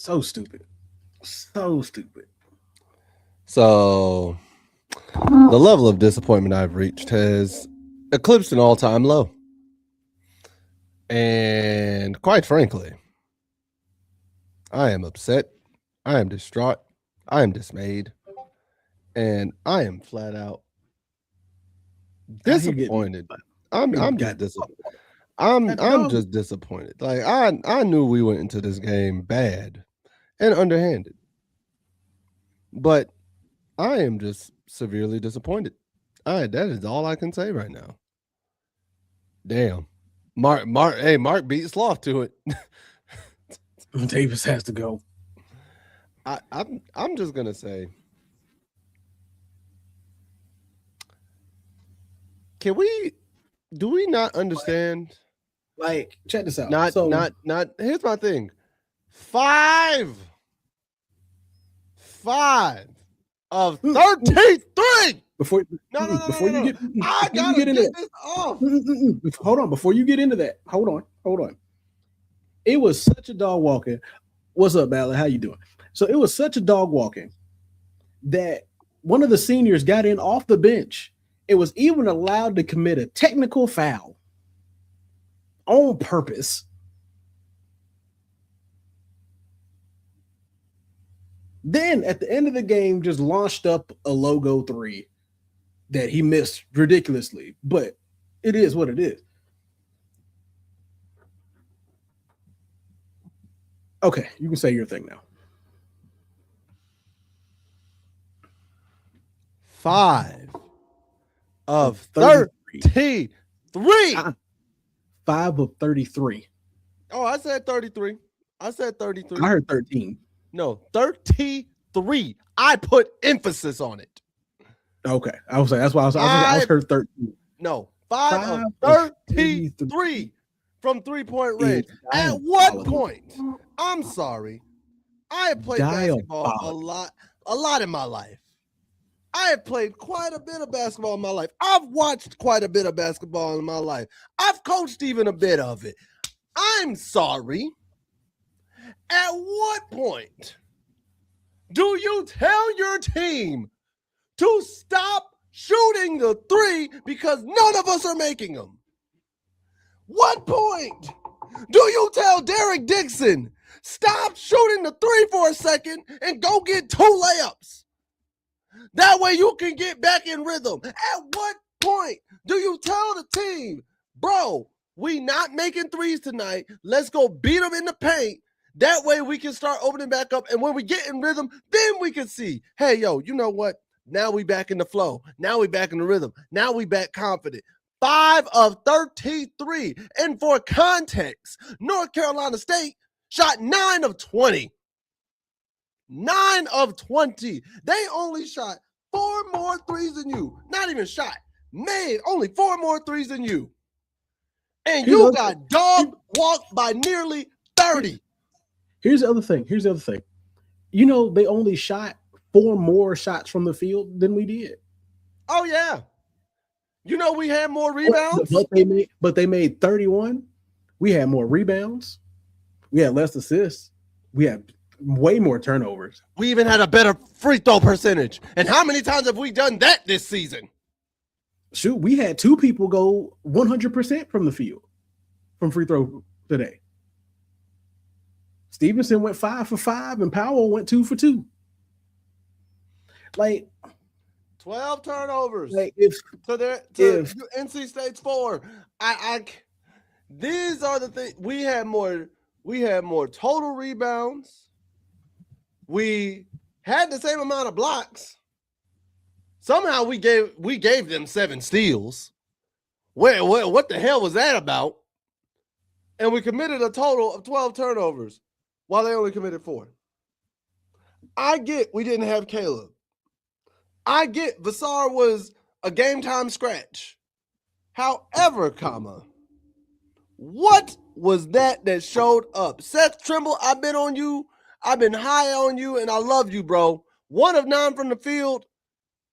So stupid. So stupid. So the level of disappointment I've reached has eclipsed an all-time low. And quite frankly, I am upset. I am distraught. I am dismayed. And I am flat out Out here getting disappointed. I'm just got disappointed. got I'm dog. just disappointed. Like I knew we went into this game bad and underhanded. But I am just severely disappointed. That is all I can say right now. Damn. Mark beat Sloth to it. Davis has to go. I'm just gonna say, do we not understand? Like, check this out. Not here's my thing. Five of 33. Before you get into this off. Hold on, before you get into that, hold on. It was such a dog walking. What's up, Ballard? How you doing? So it was such a dog walking that one of the seniors got in off the bench. It was even allowed to commit a technical foul on purpose. Then at the end of the game, just launched up a logo 3 that he missed ridiculously, but it is what it is. Okay, you can say your thing now. 5 of 33. 5 of 33. Oh, I said 33. I said 33. I heard 13. No, 33. I put emphasis on it. Okay. I was like, that's why I was heard 13. No, 5 of 33 from 3-point range. At what point? I'm sorry. I have played basketball a lot in my life. I have played quite a bit of basketball in my life. I've watched quite a bit of basketball in my life. I've coached even a bit of it. I'm sorry. At what point do you tell your team to stop shooting the 3 because none of us are making them? What point do you tell Derek Dixon, stop shooting the 3 for a second and go get 2 layups? That way you can get back in rhythm. At what point do you tell the team, bro, we not making 3s tonight. Let's go beat them in the paint. That way we can start opening back up. And when we get in rhythm, then we can see, hey, yo, you know what? Now we back in the flow. Now we back in the rhythm. Now we back confident. 5 of 33. And for context, North Carolina State shot 9 of 20. 9 of 20. They only shot 4 more 3s than you. Not even shot. Made only 4 more 3s than you. And you got dog walked by nearly 30. Here's the other thing. You know, they only shot 4 more shots from the field than we did. Oh, yeah. You know, we had more rebounds. But they made 31. We had more rebounds. We had less assists. We had way more turnovers. We even had a better free throw percentage. And how many times have we done that this season? Shoot, we had 2 people go 100% from the field from free throw today. Stevenson went 5 for 5 and Powell went 2 for 2. Like 12 turnovers. Like if NC State's 4. These are the things. We had more total rebounds. We had the same amount of blocks. Somehow we gave them 7 steals. What the hell was that about? And we committed a total of 12 turnovers while they only committed 4. I get we didn't have Caleb. I get Vassar was a game time scratch. However, what was that showed up? Seth Trimble, I've been on you. I've been high on you, and I love you, bro. 1 of 9 from the field.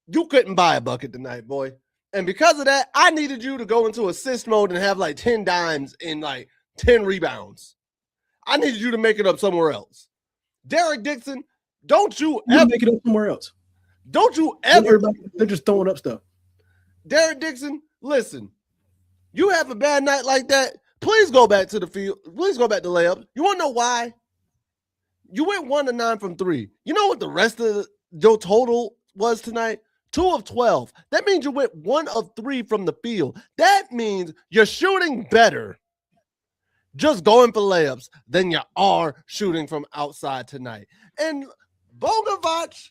You couldn't buy a bucket tonight, boy. And because of that, I needed you to go into assist mode and have like 10 dimes and like 10 rebounds. I needed you to make it up somewhere else. Derek Dixon, don't you ever make it up somewhere else. Don't you ever. They're just throwing up stuff. Derek Dixon, listen, you have a bad night like that, please go back to the field. Please go back to layup. You want to know why? You went 1 of 9 from 3. You know what the rest of your total was tonight? 2 of 12. That means you went 1 of 3 from the field. That means you're shooting better just going for layups than you are shooting from outside tonight. And Bogovac,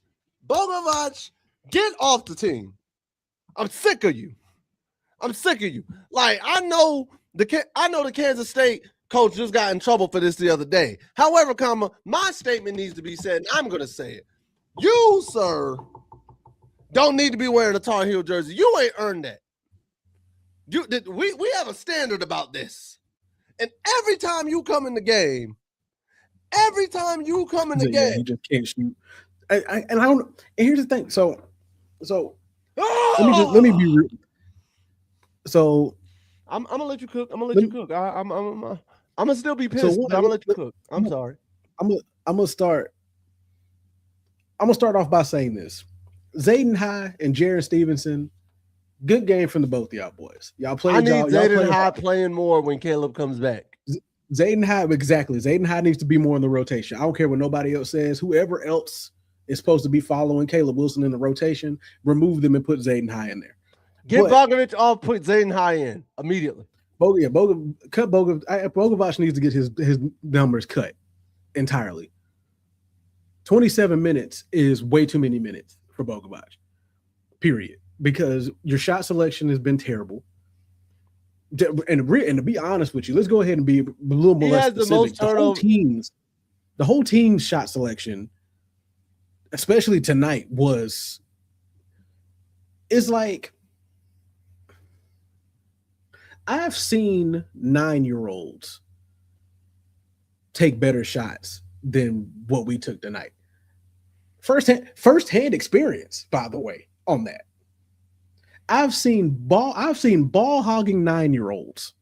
get off the team. I'm sick of you. Like, I know the Kansas State coach just got in trouble for this the other day. However, my statement needs to be said, and I'm going to say it. You, sir, don't need to be wearing a Tar Heel jersey. You ain't earned that. We have a standard about this. And every time you come in the game, you just can't shoot. And here's the thing. So let me be real. So I'm gonna let you cook. I'm gonna still be pissed. But I'm gonna let you cook. I'm sorry. I'm gonna start off by saying this: Zayden High and Jaron Stevenson, good game from the both of y'all boys. Y'all played. I need Zayden High playing more when Caleb comes back. Zayden High, exactly. Zayden High needs to be more in the rotation. I don't care what nobody else says. Whoever else is supposed to be following Caleb Wilson in the rotation, remove them and put Zayden High in there. Get Bogdanovich off, put Zayden High in immediately. Bogovac needs to get his numbers cut entirely. 27 minutes is way too many minutes for Bogovac, period. Because your shot selection has been terrible. And to be honest with you, let's go ahead and be a little more less specific. The whole team's shot selection, especially tonight, is like, I've seen 9-year-olds take better shots than what we took tonight. First-hand experience, by the way, on that. I've seen ball hogging 9-year-olds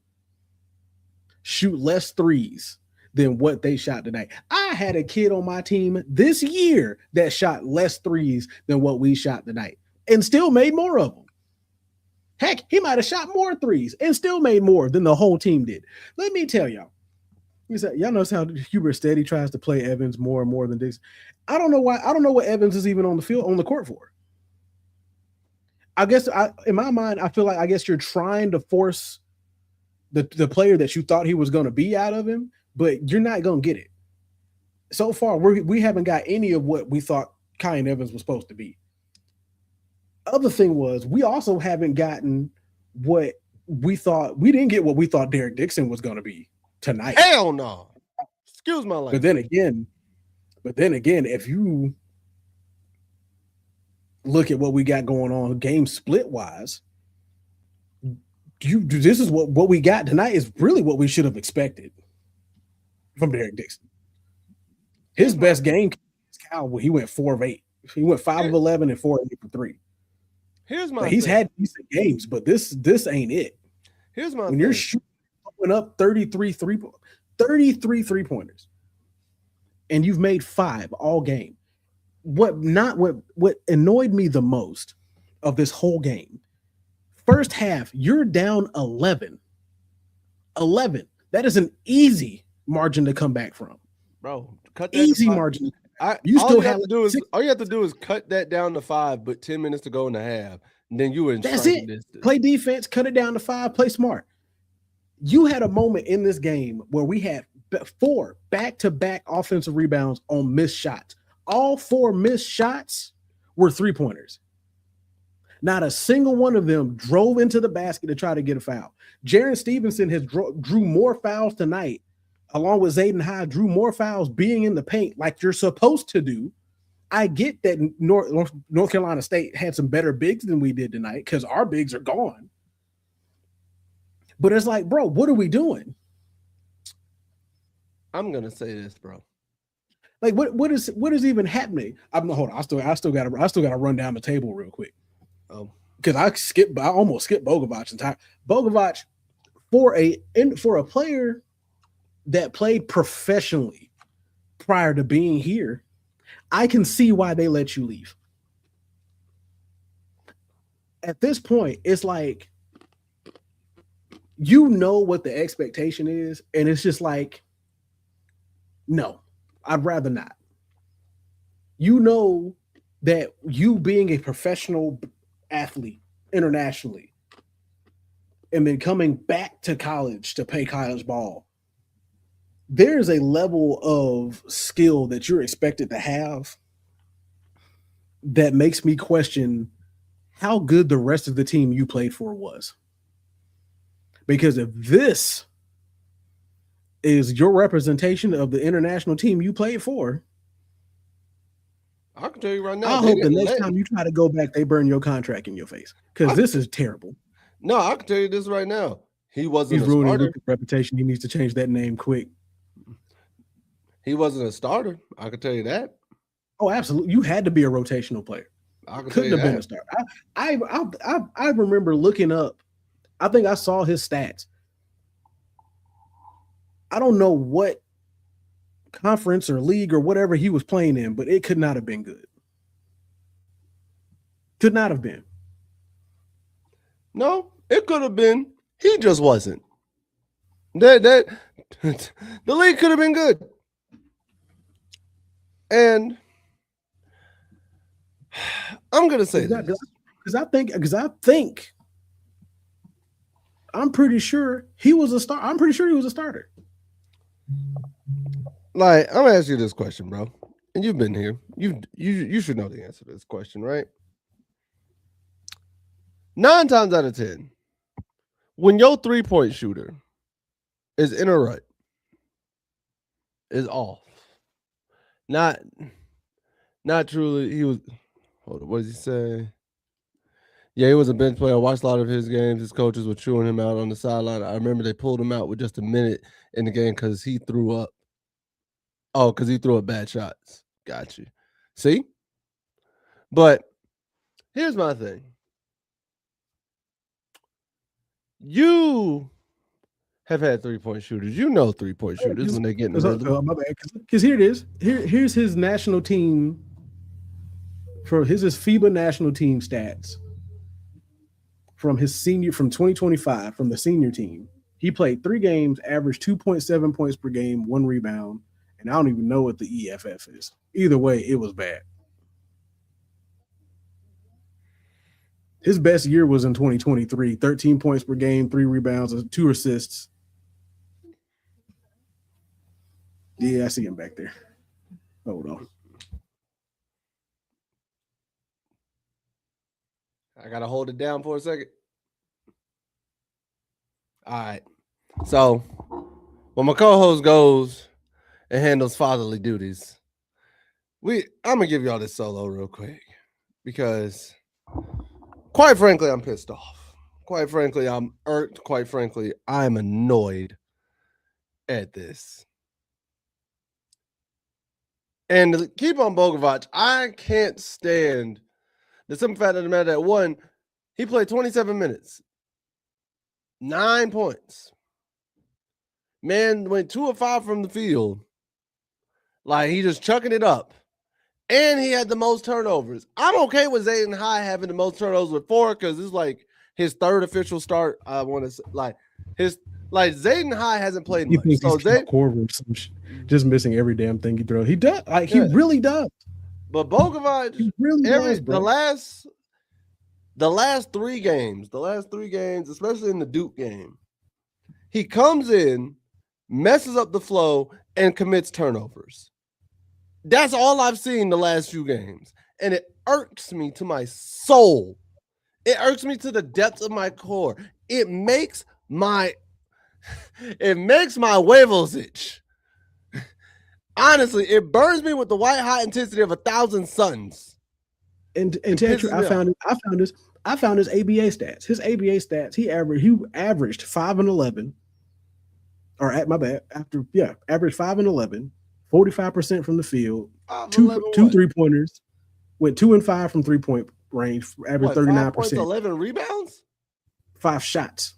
shoot less threes than what they shot tonight. I had a kid on my team this year that shot less threes than what we shot tonight and still made more of them. Heck, he might have shot more threes and still made more than the whole team did. Let me tell y'all. Y'all notice how Hubert Steady tries to play Evans more and more than Dixon. I don't know why. I don't know what Evans is even on the court for. I guess in my mind, I feel like you're trying to force the player that you thought he was going to be out of him, but you're not going to get it. So far, we haven't got any of what we thought Kyan Evans was supposed to be. Other thing was, we also haven't gotten what we thought. We didn't get what we thought Derek Dixon was going to be tonight. Hell no. Excuse my language. But then again, if you look at what we got going on game split wise, this is what we got tonight is really what we should have expected from Derek Dixon. His best game is Cowboy. He went 4 of 8. He went 5 of 11 and 4 of 8 for 3. He's had decent games, but this ain't it. When you're shooting up 33 3-pointers and you've made 5 all game. What annoyed me the most of this whole game, first half, you're down 11. 11. That is an easy margin to come back from. Bro, cut that easy margin. All you have to do is cut that down to 5, but 10 minutes to go in the half. And then you were in That's it. Distance. Play defense, cut it down to 5, play smart. You had a moment in this game where we had 4 back-to-back offensive rebounds on missed shots. All 4 missed shots were 3-pointers. Not a single one of them drove into the basket to try to get a foul. Jaron Stevenson has drew more fouls tonight, along with Zayden High, drew more fouls being in the paint like you're supposed to do. I get that North Carolina State had some better bigs than we did tonight because our bigs are gone. But it's like, bro, what are we doing? I'm gonna say this, bro. Like, what is even happening? Hold on, I still gotta run down the table real quick. Because I almost skipped Bogovac entire. Bogovac for a player that played professionally prior to being here, I can see why they let you leave. At this point, it's like, you know what the expectation is, and it's just like, no, I'd rather not. You know that you being a professional athlete internationally and then coming back to college to play college ball, there's a level of skill that you're expected to have that makes me question how good the rest of the team you played for was. Because if this is your representation of the international team you played for, I can tell you right now. I hope the next time you try to go back, they burn your contract in your face, because this is terrible. No, I can tell you this right now. He's ruining Luka's reputation. He needs to change that name quick. He wasn't a starter. I can tell you that. Oh, absolutely. You had to be a rotational player. Couldn't have been a starter. I remember looking up. I think I saw his stats. I don't know what conference or league or whatever he was playing in, but it could not have been good. Could not have been. No, it could have been. He just wasn't. The league could have been good. And I'm gonna say that because I think I'm pretty sure he was a star. I'm pretty sure he was a starter. Like, I'm gonna ask you this question, bro. And you've been here. You should know the answer to this question, right? 9 times out of 10, when your 3-point shooter is in a rut, is off. Not truly. He was. Hold on. What does he say? Yeah, he was a bench player. I watched a lot of his games. His coaches were chewing him out on the sideline. I remember they pulled him out with just a minute in the game because he threw up. Oh, because he threw up bad shots. Got you. See? But here's my thing. You have had 3-point shooters. You know 3-point shooters when they get in the rhythm. My bad. Because here it is. Here's his national team. His FIBA national team stats from 2025, from the senior team. He played 3 games, averaged 2.7 points per game, 1 rebound, and I don't even know what the EFF is. Either way, it was bad. His best year was in 2023, 13 points per game, 3 rebounds, 2 assists. Yeah, I see him back there. Hold on. I got to hold it down for a second. All right. So when my co-host goes and handles fatherly duties, I'm going to give y'all this solo real quick because quite frankly, I'm pissed off. Quite frankly, I'm irked. Quite frankly, I'm annoyed at this. And to keep on Bogovac, I can't stand the simple fact of the matter that, one, he played 27 minutes, 9 points. Man went 2 of 5 from the field. Like, he just chucking it up. And he had the most turnovers. I'm okay with Zayden High having the most turnovers with 4 because it's like his 3rd official start. I want to say, Zayden High hasn't played much. So Zayden just missing every damn thing he throws. He does. He really does. But Bogovac, the last 3 games, especially in the Duke game, he comes in, messes up the flow, and commits turnovers. That's all I've seen the last few games. And it irks me to my soul. It irks me to the depths of my core. It makes my huevos itch. Honestly, it burns me with the white hot intensity of 1,000 suns. And I found his ABA stats. His ABA stats, he averaged 5 and 11. Averaged 5 and 11, 45% from the field, 2 3-pointers, went 2 and 5 from 3-point range, averaged 39%. 11 rebounds? 5 shots.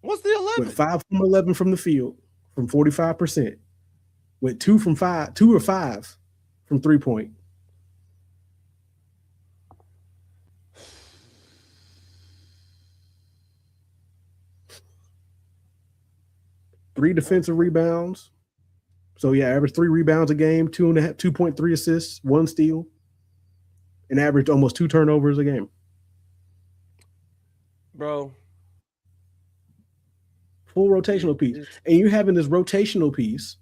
What's the 11? Went 5 from 11 from the field, from 45%. Went 2 or 5 from 3-point. Three defensive rebounds. So yeah, average 3 rebounds a game, 2.3 assists, 1 steal, and average almost 2 turnovers a game. Bro. Full rotational piece. And you're having this rotational piece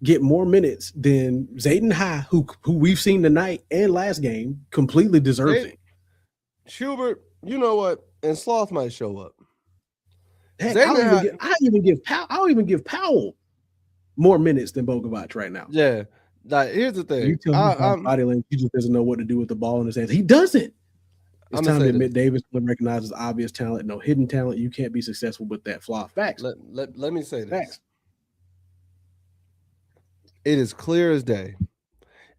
get more minutes than Zayden High, who we've seen tonight and last game, completely deserves it. Schubert, you know what? And Sloth might show up. Heck, I'll even give Powell more minutes than Bogovac right now. Yeah. Like, here's the thing. You tell me body language, he just doesn't know what to do with the ball in his hands. He doesn't. It's time to admit Davis recognizes obvious talent, no hidden talent. You can't be successful with that flaw. Facts. Let me say this. Facts. It is clear as day.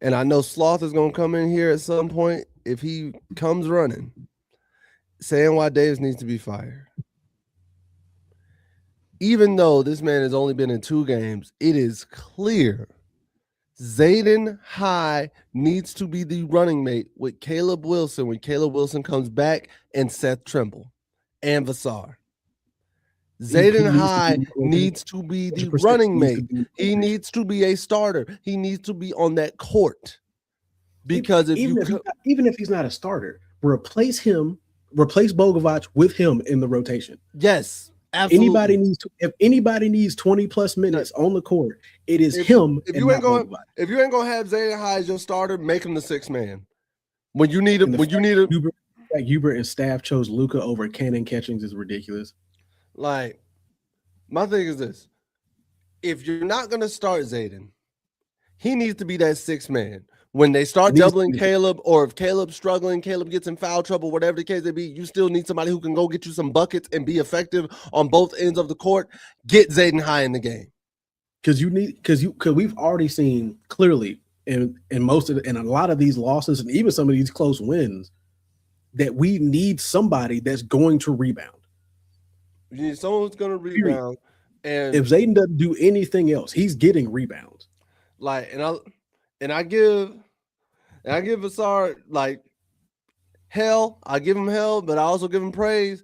And I know Sloth is going to come in here at some point if he comes running, saying why Davis needs to be fired. Even though this man has only been in 2 games, it is clear Zayden High needs to be the running mate with Caleb Wilson when Caleb Wilson comes back, and Seth Trimble and Vassar. Zayden High needs to be the running mate. He nees to be a starter. He needs to be on that court. Because even if he's not a starter, replace Bogovac with him in the rotation. Yes. Absolutely. If anybody needs 20 plus minutes on the court, it is him. If you ain't gonna have Zayden High as your starter, make him the 6th man. When you need him, Hubert and staff chose Luka over Cannon Catchings is ridiculous. Like, my thing is this: if you're not gonna start Zayden, he needs to be that 6th man. When they start doubling Caleb, or if Caleb's struggling, Caleb gets in foul trouble, whatever the case may be, you still need somebody who can go get you some buckets and be effective on both ends of the court. Get Zayden High in the game. Because we've already seen clearly in a lot of these losses and even some of these close wins that we need somebody that's going to rebound. You need someone who's going to rebound. And if Zayden doesn't do anything else, he's getting rebounds. Like, and I give Vassar like hell. I give him hell, but I also give him praise.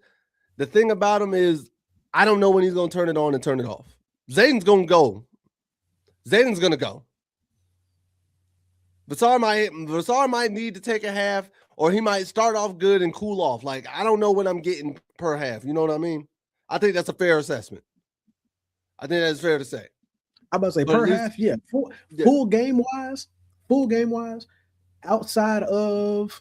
The thing about him is I don't know when he's going to turn it on and turn it off. Zayden's going to go. Zayden's going to go. Vassar might need to take a half, or he might start off good and cool off. Like, I don't know what I'm getting per half. You know what I mean? I think that's a fair assessment. I think that's fair to say. I'm about to say per half, yeah. Full game wise, outside of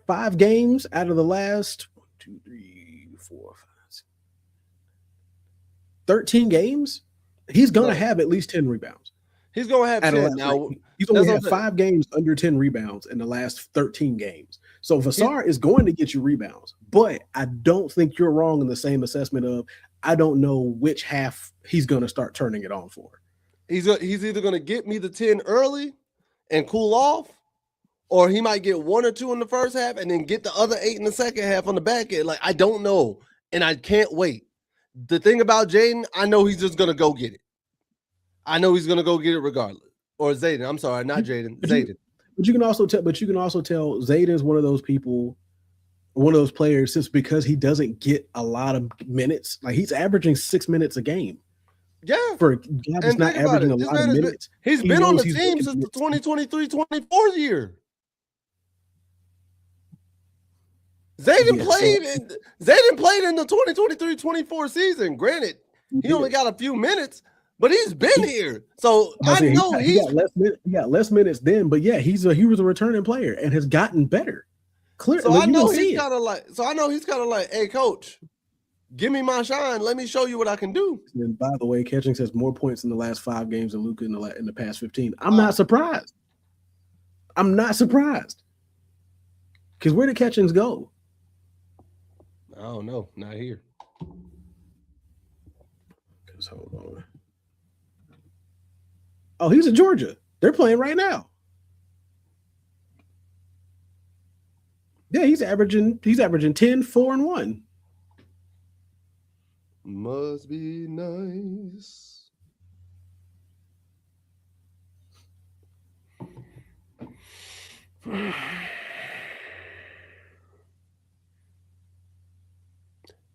5 games out of the last 1, 2, 3, 4, 5, 6, 13 games, he's gonna have at least 10 rebounds. He's gonna have 10 now. He's only had 5 games under 10 rebounds in the last 13 games. So Vassar is going to get you rebounds, but I don't think you're wrong in the same assessment of I don't know which half he's going to start turning it on for. He's either going to get me the 10 early and cool off, or he might get 1 or 2 in the first half and then get the other 8 in the second half on the back end. Like, I don't know, and I can't wait. The thing about Jaden, I know he's just going to go get it. I know he's going to go get it regardless. Or Zayden. I'm sorry, not Jaden. Zayden. But you can also tell Zayden is one of those people, one of those players, just because he doesn't get a lot of minutes. Like, he's averaging 6 minutes a game. Yeah. For a guy that's not averaging a lot of minutes. He's been on the team since the 2023-24 year. Zayden played in the 2023-24 season. Granted, he only got a few minutes, but he's been here. So I know he got less minutes then, but yeah, he was a returning player and has gotten better. Clearly, so I know he's kind of like, hey, coach, give me my shine. Let me show you what I can do. And by the way, Catchings has more points in the last 5 games than Luka in the past 15. I'm not surprised. Because where did Catchings go? I don't know. Not here. Because hold on. Oh, he's in Georgia. They're playing right now. Yeah, he's averaging 10, 4, and 1. Must be nice.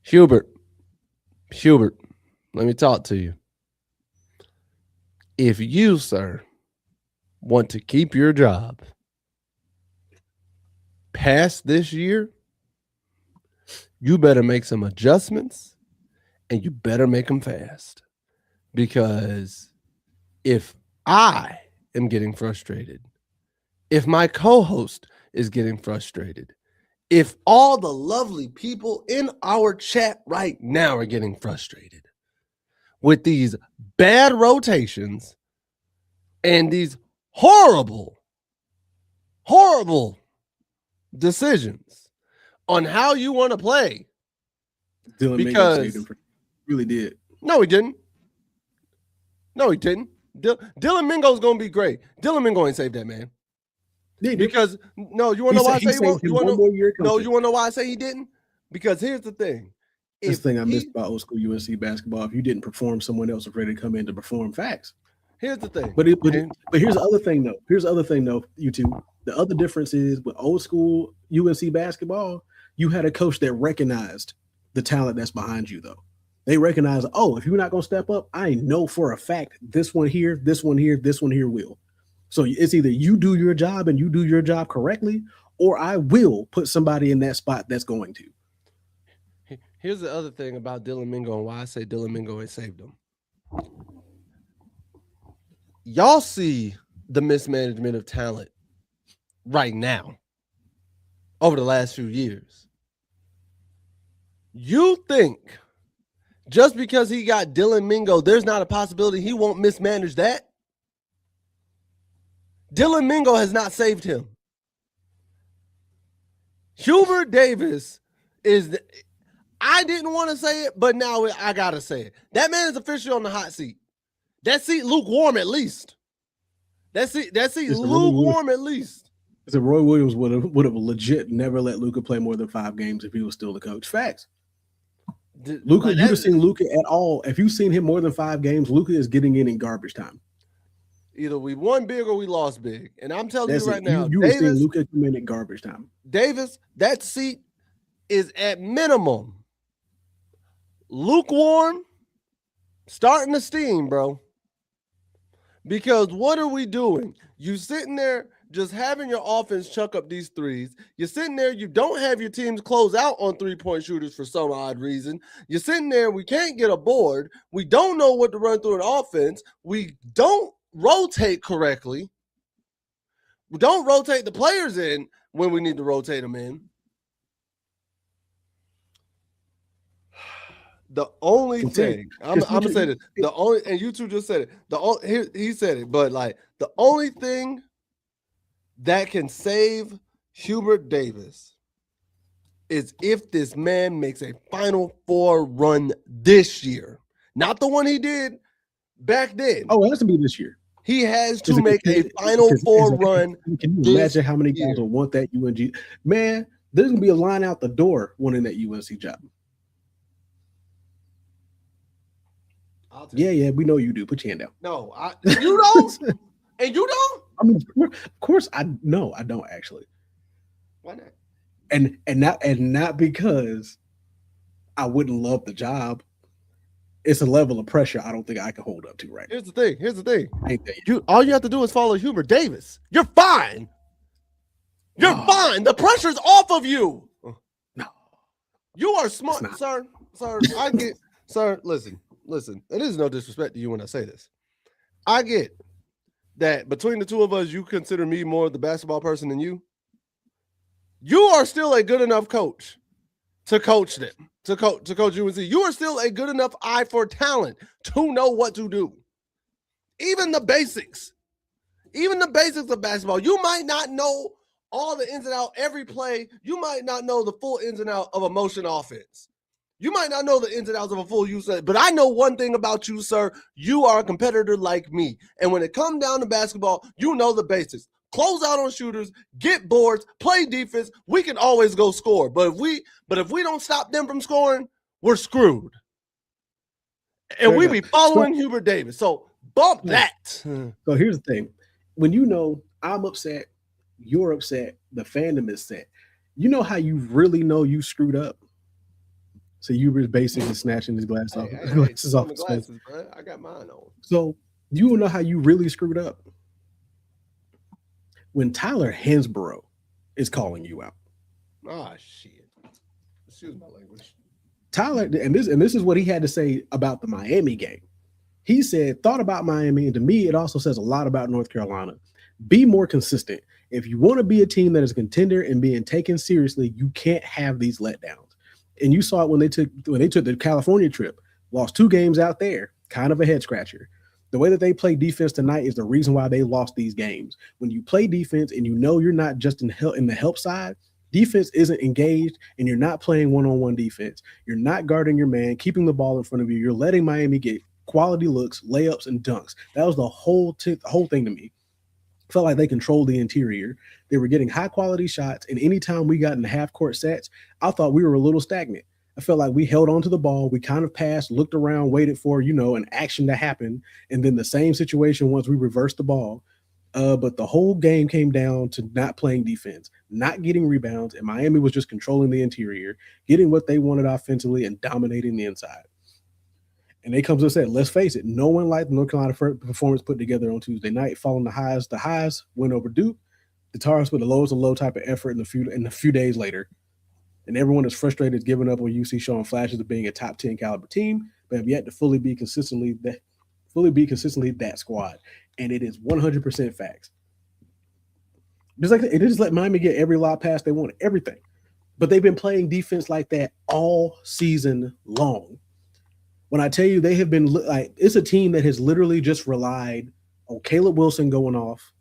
Hubert, let me talk to you. If you, sir, want to keep your job past this year, you better make some adjustments and you better make them fast. Because if I am getting frustrated, if my co-host is getting frustrated, if all the lovely people in our chat right now are getting frustrated with these bad rotations and these horrible decisions on how you want to play. Dylan Mingo saved him. Really did. No, he didn't. Dylan Mingo's going to be great. Dylan Mingo ain't saved that man. Because no, you want to know why I say he won't? You want to know why I say he didn't? Because here's the thing. This thing I missed about old school UNC basketball. If you didn't perform, someone else was ready to come in to perform. Facts. Here's the thing. But here's the other thing though. You two. The other difference is with old school UNC basketball, you had a coach that recognized the talent that's behind you though. They recognize, if you're not gonna step up, I know for a fact this one here, this one here, this one here will. So it's either you do your job and you do your job correctly, or I will put somebody in that spot that's going to. Here's the other thing about Dylan Mingo and why I say Dylan Mingo ain't saved him. Y'all see the mismanagement of talent right now over the last few years. You think just because he got Dylan Mingo, there's not a possibility he won't mismanage that? Dylan Mingo has not saved him. Hubert Davis is I didn't want to say it, but now I got to say it. That man is officially on the hot seat. That seat lukewarm at least. That seat lukewarm at least. So Roy Williams would have legit never let Luka play more than 5 games if he was still the coach. Facts. Luka, you've seen Luka at all. If you've seen him more than 5 games, Luka is getting in garbage time. Either we won big or we lost big. And I'm telling you right now, you Davis, were seeing Luka come in at garbage time. Davis, that seat is at minimum lukewarm, starting to steam, bro. Because what are we doing? You sitting there just having your offense chuck up these threes. You're sitting there, you don't have your teams close out on 3-point shooters for some odd reason. You're sitting there, we can't get a board. We don't know what to run through an offense. We don't rotate correctly. We don't rotate the players in when we need to rotate them in. The only thing I'm gonna say this, and you two just said it. He said it, but like the only thing that can save Hubert Davis is if this man makes a Final Four run this year, not the one he did back then. Oh, it has to be this year. He has to make a Final Four run. Can you imagine how many guys will want that UNC? Man, there's gonna be a line out the door wanting that UNC job. Yeah, we know you do. Put your hand down. No, you don't? And you don't? I mean, of course I don't actually. Why not? And not because I wouldn't love the job. It's a level of pressure I don't think I can hold up to right now. Here's the thing. All you have to do is follow Hubert Davis. You're fine. You're fine. The pressure's off of you. No. You are smart, sir. I get, sir, listen. It is no disrespect to you when I say this. I get that between the two of us, you consider me more the basketball person than you. You are still a good enough coach to coach them, to coach UNC. You are still a good enough eye for talent to know what to do. Even the basics of basketball. You might not know all the ins and outs, every play. You might not know the full ins and outs of a motion offense. You might not know the ins and outs of a full use, but I know one thing about you, sir. You are a competitor like me. And when it comes down to basketball, you know the basics. Close out on shooters, get boards, play defense. We can always go score. But if we don't stop them from scoring, we're screwed. And we be following Hubert Davis. So bump that. So here's the thing. When you know I'm upset, you're upset, the fandom is set. You know how you really know you screwed up? So you were basically snatching his glasses off his face. Bro. I got mine on. So you will know how you really screwed up when Tyler Hansborough is calling you out. Ah, shit. Excuse my language. Tyler, and this is what he had to say about the Miami game. He said, thought about Miami, and to me, it also says a lot about North Carolina. Be more consistent. If you want to be a team that is a contender and being taken seriously, you can't have these letdowns. And you saw it when they took the California trip, lost 2 games out there, kind of a head scratcher. The way that they play defense tonight is the reason why they lost these games. When you play defense and you know you're not just in the help side, defense isn't engaged, and you're not playing one-on-one defense. You're not guarding your man, keeping the ball in front of you. You're letting Miami get quality looks, layups, and dunks. That was the whole thing to me. Felt like they controlled the interior. They were getting high-quality shots, and anytime we got in the half-court sets, I thought we were a little stagnant. I felt like we held on to the ball. We kind of passed, looked around, waited for, an action to happen, and then the same situation once we reversed the ball. But the whole game came down to not playing defense, not getting rebounds, and Miami was just controlling the interior, getting what they wanted offensively, and dominating the inside. And they comes and said, let's face it, no one liked the North Carolina performance put together on Tuesday night, following the highs. The highs went over Duke. The Tars with the lows of low type of effort in a few days later. And everyone is frustrated, giving up on UC showing flashes of being a top 10 caliber team, but have yet to fully be consistently that squad. And it is 100% facts. They just let Miami get every lob pass they wanted, everything. But they've been playing defense like that all season long. When I tell you they have been it's a team that has literally just relied on Caleb Wilson going off,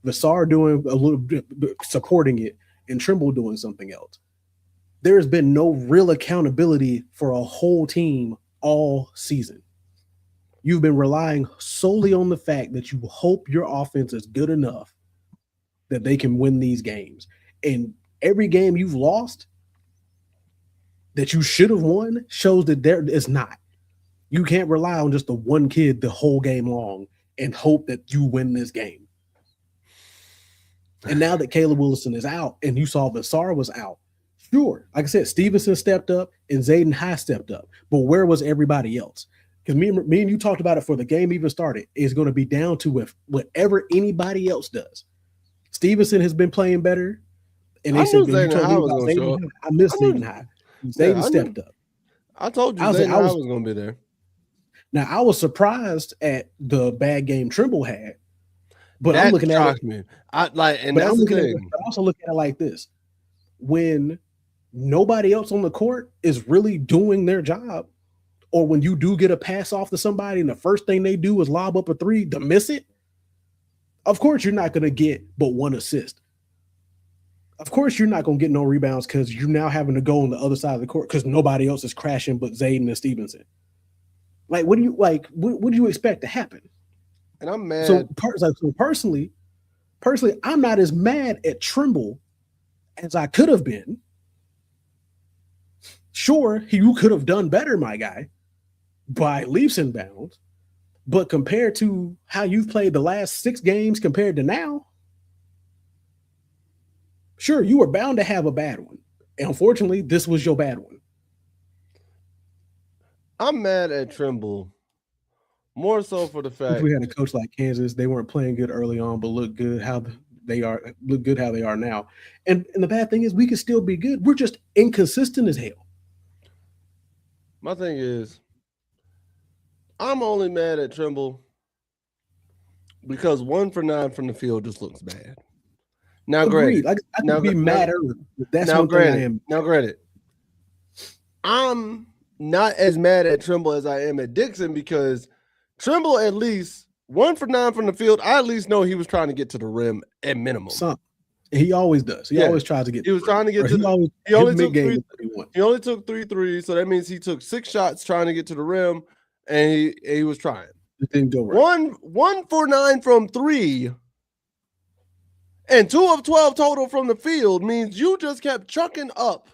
Vassar doing a little bit, supporting it, and Trimble doing something else. There has been no real accountability for a whole team all season. You've been relying solely on the fact that you hope your offense is good enough that they can win these games. And every game you've lost that you should have won shows that there is not. You can't rely on just the one kid the whole game long and hope that you win this game. And now that Caleb Wilson is out and you saw Vassar was out, sure, like I said, Stevenson stepped up and Zayden High stepped up. But where was everybody else? Because me and you talked about it before the game even started. It's going to be down to whatever anybody else does. Stevenson has been playing better. And they said, I missed Zayden High. Zayden stepped up. I told you Zayden High was going to be there. Now, I was surprised at the bad game Trimble had. But I'm looking at it. I also look at it like this. When nobody else on the court is really doing their job, or when you do get a pass off to somebody and the first thing they do is lob up a 3 to miss it, of course you're not going to get but 1 assist. Of course you're not going to get no rebounds because you're now having to go on the other side of the court because nobody else is crashing but Zayden and Stevenson. Like, what do you expect to happen? And I'm mad. So personally, I'm not as mad at Trimble as I could have been. Sure, you could have done better, my guy, by leaps and bounds. But compared to how you've played the last 6 games compared to now, sure, you were bound to have a bad one. And unfortunately, this was your bad one. I'm mad at Trimble more so for the fact if we had a coach like Kansas, they weren't playing good early on, but look good how they are now. And the bad thing is we could still be good. We're just inconsistent as hell. My thing is, I'm only mad at Trimble because 1 for 9 from the field just looks bad. Now, granted, I could be madder. That's now, granted, I am. Now, granted, I'm not as mad at Trimble as I am at Dixon because Trimble at least 1 for 9 from the field. I at least know he was trying to get to the rim at minimum. He always does. He always tries to get. He was trying to get to. He only took 3 threes, so that means he took 6 shots trying to get to the rim, and he was trying. It didn't go right. 1 for 9 from 3, and 2 of 12 total from the field means you just kept chucking up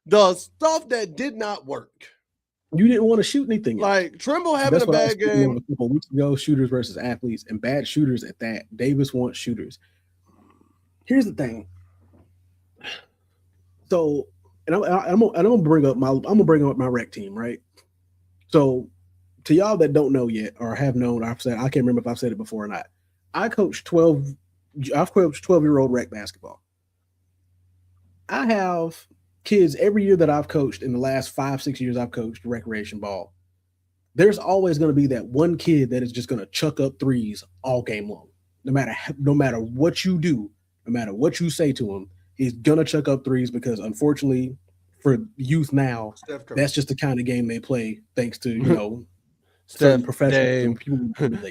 the stuff that did not work. You didn't want to shoot anything. Like Trimble having a bad game a couple weeks ago, shooters versus athletes, and bad shooters at that. Davis wants shooters. Here's the thing. So, and I'm gonna bring up my rec team, right? So, to y'all that don't know yet or have known, I can't remember if I've said it before or not. I've coached 12-year-old rec basketball. I have kids every year that I've coached in the last 5-6 years I've coached recreation ball. There's always going to be that one kid that is just going to chuck up threes all game long. No matter what you do, no matter what you say to him, he's going to chuck up threes because unfortunately for youth now, that's just the kind of game they play thanks to, Steph, Dame,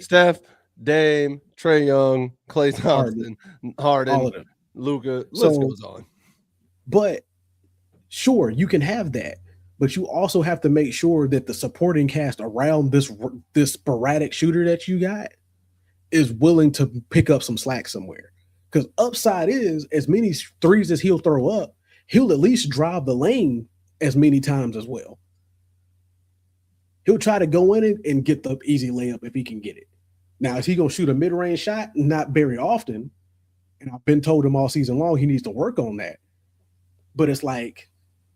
Steph, Dame, Trae Young, Klay Thompson, Harden, Luka, list goes on. But sure, you can have that, but you also have to make sure that the supporting cast around this sporadic shooter that you got is willing to pick up some slack somewhere. Because upside is, as many threes as he'll throw up, he'll at least drive the lane as many times as well. He'll try to go in it and get the easy layup if he can get it. Now, is he going to shoot a mid-range shot? Not very often. And I've been told him all season long he needs to work on that. But it's like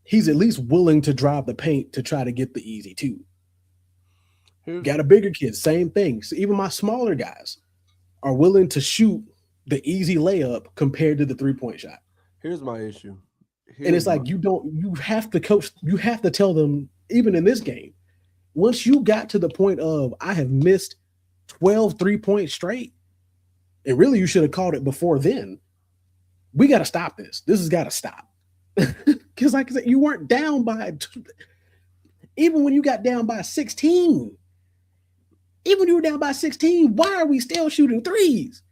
he's at least willing to drive the paint to try to get the easy too. Got a bigger kid, same thing. So even my smaller guys are willing to shoot the easy layup compared to the 3-point shot. Here's my issue. And it's like you have to coach, you have to tell them, even in this game, once you got to the point of I have missed 12 3-points straight, and really you should have called it before then. We got to stop this. This has got to stop. Because like I said, you weren't down by, even when you got down by 16, why are we still shooting threes?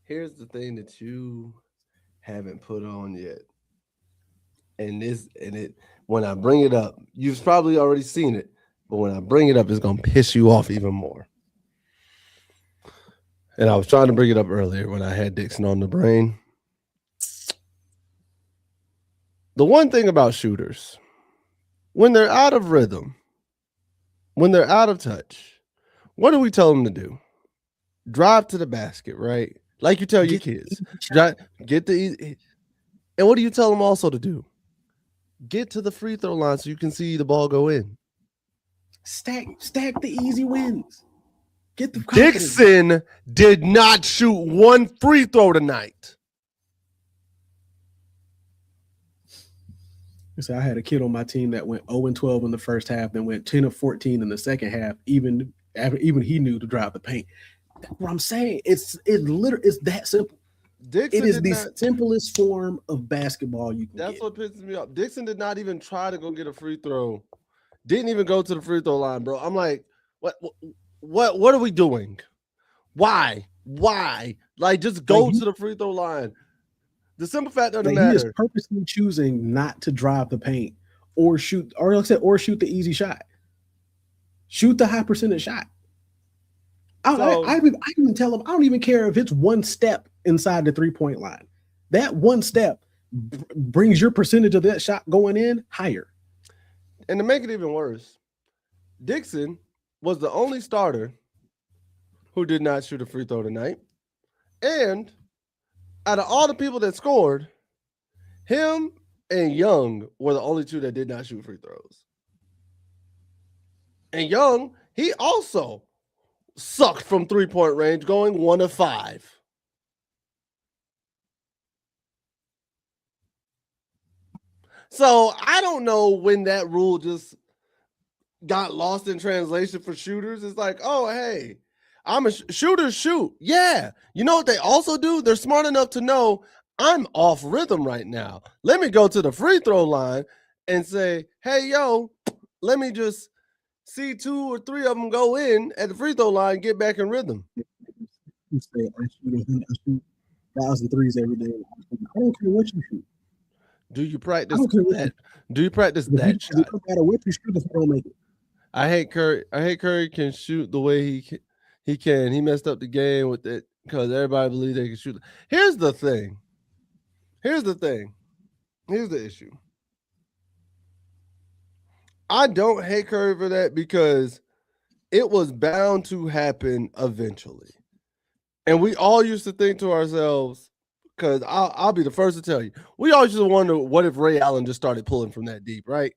Here's the thing that you haven't put on yet. When I bring it up, you've probably already seen it, but when I bring it up, it's going to piss you off even more. And I was trying to bring it up earlier when I had Dixon on the brain. The one thing about shooters, when they're out of rhythm, when they're out of touch, what do we tell them to do? Drive to the basket, right? Like you tell your kids. Get the easy. And what do you tell them also to do? Get to the free throw line so you can see the ball go in. Stack the easy wins. Get the confidence. Dixon did not shoot one free throw tonight. So I had a kid on my team that went 0-12 in the first half, then went 10 of 14 in the second half. Even he knew to drive the paint. That's what I'm saying. It's that simple. Dixon it is the simplest form of basketball you can get. That's what pisses me off. Dixon did not even try to go get a free throw. Didn't even go to the free throw line, bro. I'm like, what are we doing? Why? Like, just go to the free throw line. The simple fact doesn't matter. He is purposely choosing not to drive the paint or shoot the easy shot. Shoot the high percentage shot. I even tell him I don't even care if it's one step inside the 3-point line. That one step brings your percentage of that shot going in higher. And to make it even worse, Dixon was the only starter who did not shoot a free throw tonight. And out of all the people that scored, him and Young were the only two that did not shoot free throws. And Young, he also sucked from 3-point range, going 1 of 5. So I don't know when that rule just got lost in translation for shooters. It's like, oh, hey, I'm a shooter. Shoot. Yeah. You know what they also do? They're smart enough to know I'm off rhythm right now. Let me go to the free throw line and say, hey, yo, let me just see 2 or 3 of them go in at the free throw line, get back in rhythm. You say, I shoot 1,000 threes every day. I don't care what you shoot. Do you practice that? Do you practice that shot? No matter what you shoot, if you don't make it. I hate Curry. Curry can shoot the way he can. He messed up the game with it because everybody believed they could shoot. Here's the thing. Here's the issue. I don't hate Curry for that because it was bound to happen eventually. And we all used to think to ourselves, because I'll be the first to tell you, we always used to wonder what if Ray Allen just started pulling from that deep, right?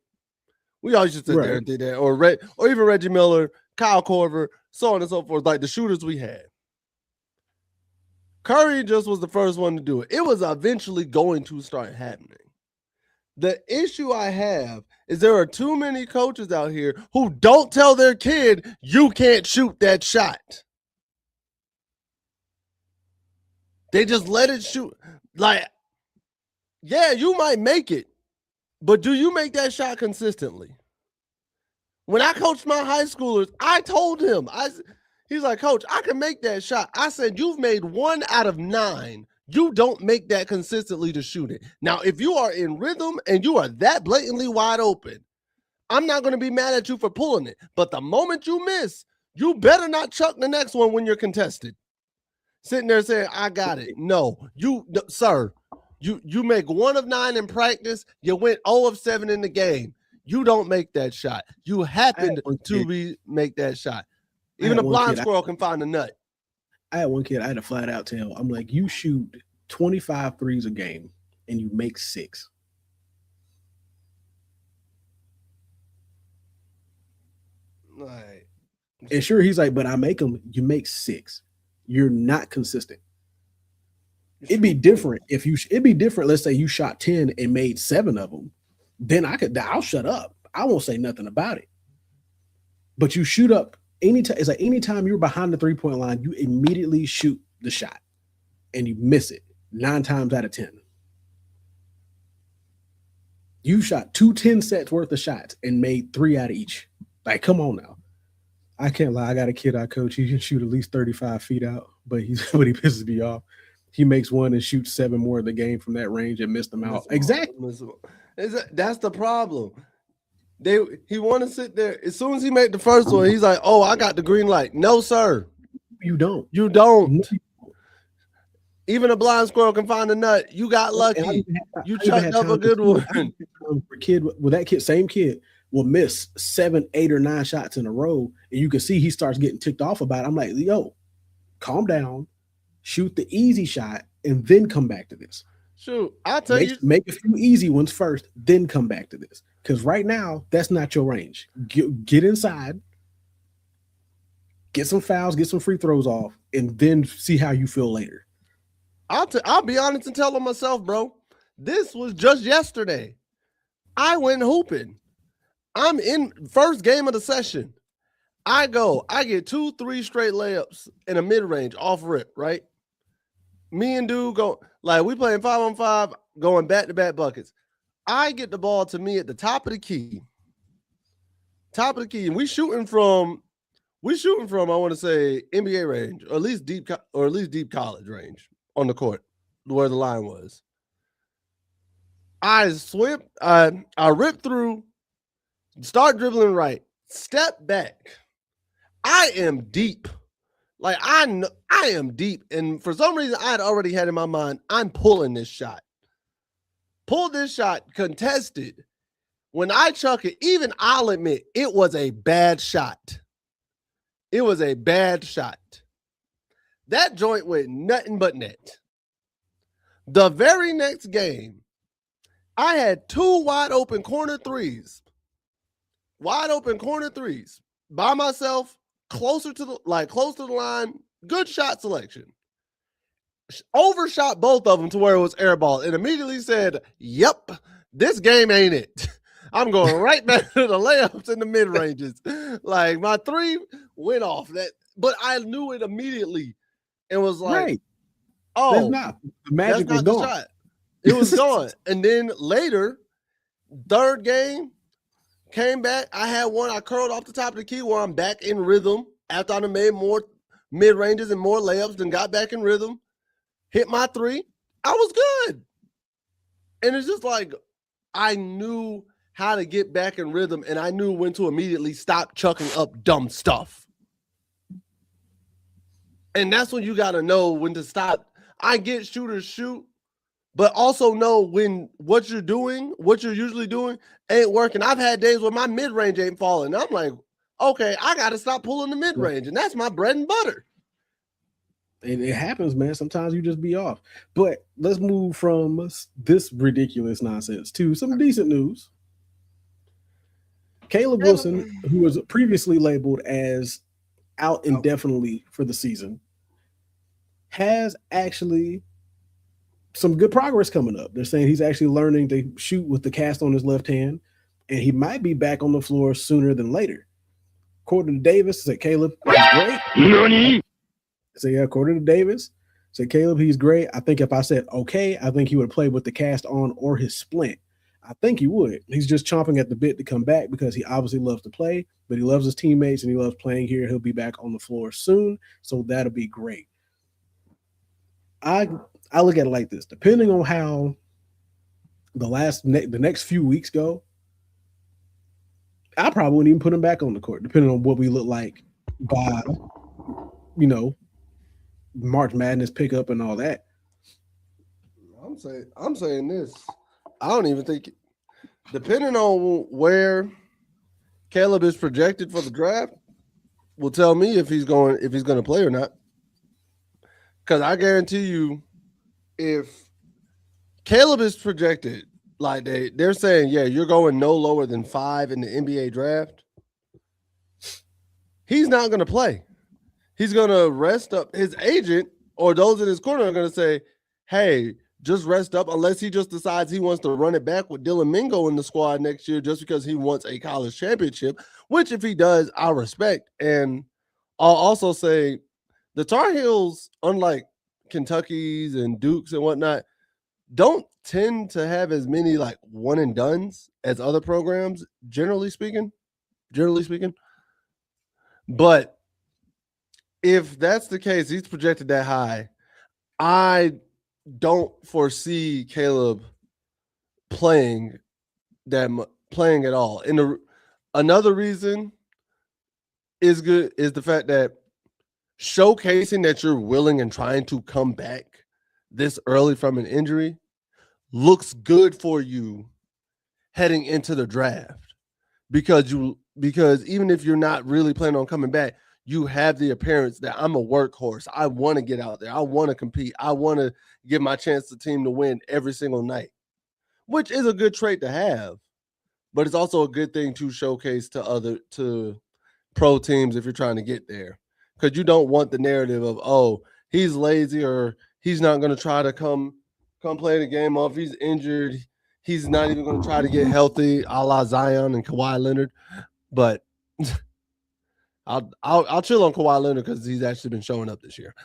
We always used to sit there and think that, or even Reggie Miller, Kyle Korver, so on and so forth, like the shooters we had. Curry just was the first one to do it. It was eventually going to start happening. The issue I have is there are too many coaches out here who don't tell their kid, you can't shoot that shot. They just let it shoot. Like, yeah, you might make it, but do you make that shot consistently? When I coached my high schoolers, I told him, he's like, Coach, I can make that shot. I said, you've made 1 out of 9. You don't make that consistently to shoot it. Now, if you are in rhythm and you are that blatantly wide open, I'm not going to be mad at you for pulling it. But the moment you miss, you better not chuck the next one when you're contested. Sitting there saying, I got it. No, sir, you make 1 of 9 in practice. You went 0 of 7 in the game. You don't make that shot. You happened to make that shot. Even a blind squirrel can find a nut. I had one kid, I had to flat out tell, I'm like, you shoot 25 threes a game and you make 6. Right. And sure, he's like, but I make them, you make 6. You're not consistent. It'd be different if it'd be different. Let's say you shot 10 and made 7 of them. Then I'll shut up. I won't say nothing about it. But you shoot up anytime. It's like anytime you're behind the 3-point line, you immediately shoot the shot and you miss it 9 times out of 10. You shot 2 10 sets worth of shots and made 3 out of each. Like, come on now. I can't lie. I got a kid I coach. He can shoot at least 35 feet out, but he pisses me off. He makes 1 and shoots 7 more of the game from that range and missed them out. Exactly. That's the problem. He want to sit there. As soon as he made the first one, he's like, oh, I got the green light. No, sir. You don't. You don't. Even a blind squirrel can find a nut. You got lucky. You chucked up a good one. Same kid will miss 7, 8, or 9 shots in a row, and you can see he starts getting ticked off about it. I'm like, yo, calm down, shoot the easy shot, and then come back to this. Shoot, I'll tell you. Make a few easy ones first, then come back to this. Because right now, that's not your range. Get inside, get some fouls, get some free throws off, and then see how you feel later. I'll be honest and tell myself, bro, this was just yesterday. I went hooping. I'm in first game of the session. I get 2, 3 straight layups in a mid-range off rip, right? Me and dude go, like, we playing 5-on-5, going back-to-back buckets. I get the ball to me at the top of the key. And we shooting from, I want to say, NBA range, or at least deep college range on the court, where the line was. I rip through, start dribbling right, step back. I am deep. Like, I am deep. And for some reason, I had already had in my mind, I'm pulling this shot. Pulled this shot, contested. When I chuck it, even I'll admit, it was a bad shot. It was a bad shot. That joint went nothing but net. The very next game, I had 2 wide open corner threes. By myself, close to the line, good shot selection. Overshot both of them to where it was air ball and immediately said, yep, this game ain't it. I'm going right back to the layups in the mid ranges. Like, my 3 went off but I knew it immediately and was like, right. Oh, that's not the magic was gone. Shot. It was gone. And then later, third game, came back. I had one. I curled off the top of the key where I'm back in rhythm after I made more mid ranges and more layups, then got back in rhythm, hit my 3. I was good. And it's just like, I knew how to get back in rhythm, and I knew when to immediately stop chucking up dumb stuff. And that's when you got to know when to stop. I get shooters shoot, but also know when what you're usually doing ain't working. I've had days where my mid-range ain't falling. I'm like, okay, I got to stop pulling the mid-range, and that's my bread and butter. It happens, man. Sometimes you just be off. But let's move from this ridiculous nonsense to some decent news. Caleb Wilson, who was previously labeled as out indefinitely for the season, has actually some good progress coming up. They're saying he's actually learning to shoot with the cast on his left hand, and he might be back on the floor sooner than later. According to Davis, said Caleb, he's great. Nani? So yeah, according to Davis, said Caleb, he's great. I think if I said okay, I think he would play with the cast on or his splint. I think he would. He's just chomping at the bit to come back because he obviously loves to play, but he loves his teammates and he loves playing here. He'll be back on the floor soon, so that'll be great. I look at it like this. Depending on how the next few weeks go, I probably wouldn't even put him back on the court, depending on what we look like by, March Madness pickup and all that. I'm saying this. I don't even think, depending on where Caleb is projected for the draft, will tell me if he's going to play or not. Because I guarantee you, if Caleb is projected, like they're saying, yeah, you're going no lower than 5 in the NBA draft, he's not going to play. He's going to rest up. His agent or those in his corner are going to say, hey, just rest up, unless he just decides he wants to run it back with Dylan Mingo in the squad next year just because he wants a college championship, which if he does, I respect. And I'll also say the Tar Heels, unlike Kentucky's and Duke's and whatnot, don't tend to have as many like one and dones as other programs, generally speaking. But if that's the case, he's projected that high. I don't foresee Caleb playing at all. And another reason is the fact that showcasing that you're willing and trying to come back this early from an injury looks good for you heading into the draft, because even if you're not really planning on coming back, you have the appearance that I'm a workhorse. I want to get out there. I want to compete. I want to give my chance to team to win every single night, which is a good trait to have, but it's also a good thing to showcase to pro teams if you're trying to get there, because you don't want the narrative of, oh, he's lazy or he's not going to try to come play the game off. He's injured. He's not even going to try to get healthy, a la Zion and Kawhi Leonard. But I'll chill on Kawhi Leonard because he's actually been showing up this year.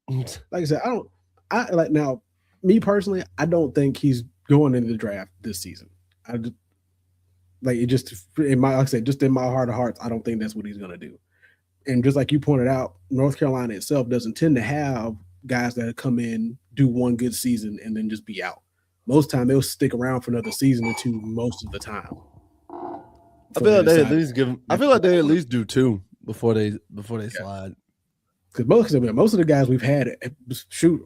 Like I said, now, me personally, I don't think he's going into the draft this season. In my heart of hearts, I don't think that's what he's going to do. And just like you pointed out, North Carolina itself doesn't tend to have guys that come in, do one good season, and then just be out. Most time they'll stick around for another season or two most of the time. I feel like they at least do 2 before they slide. Because most of the guys we've had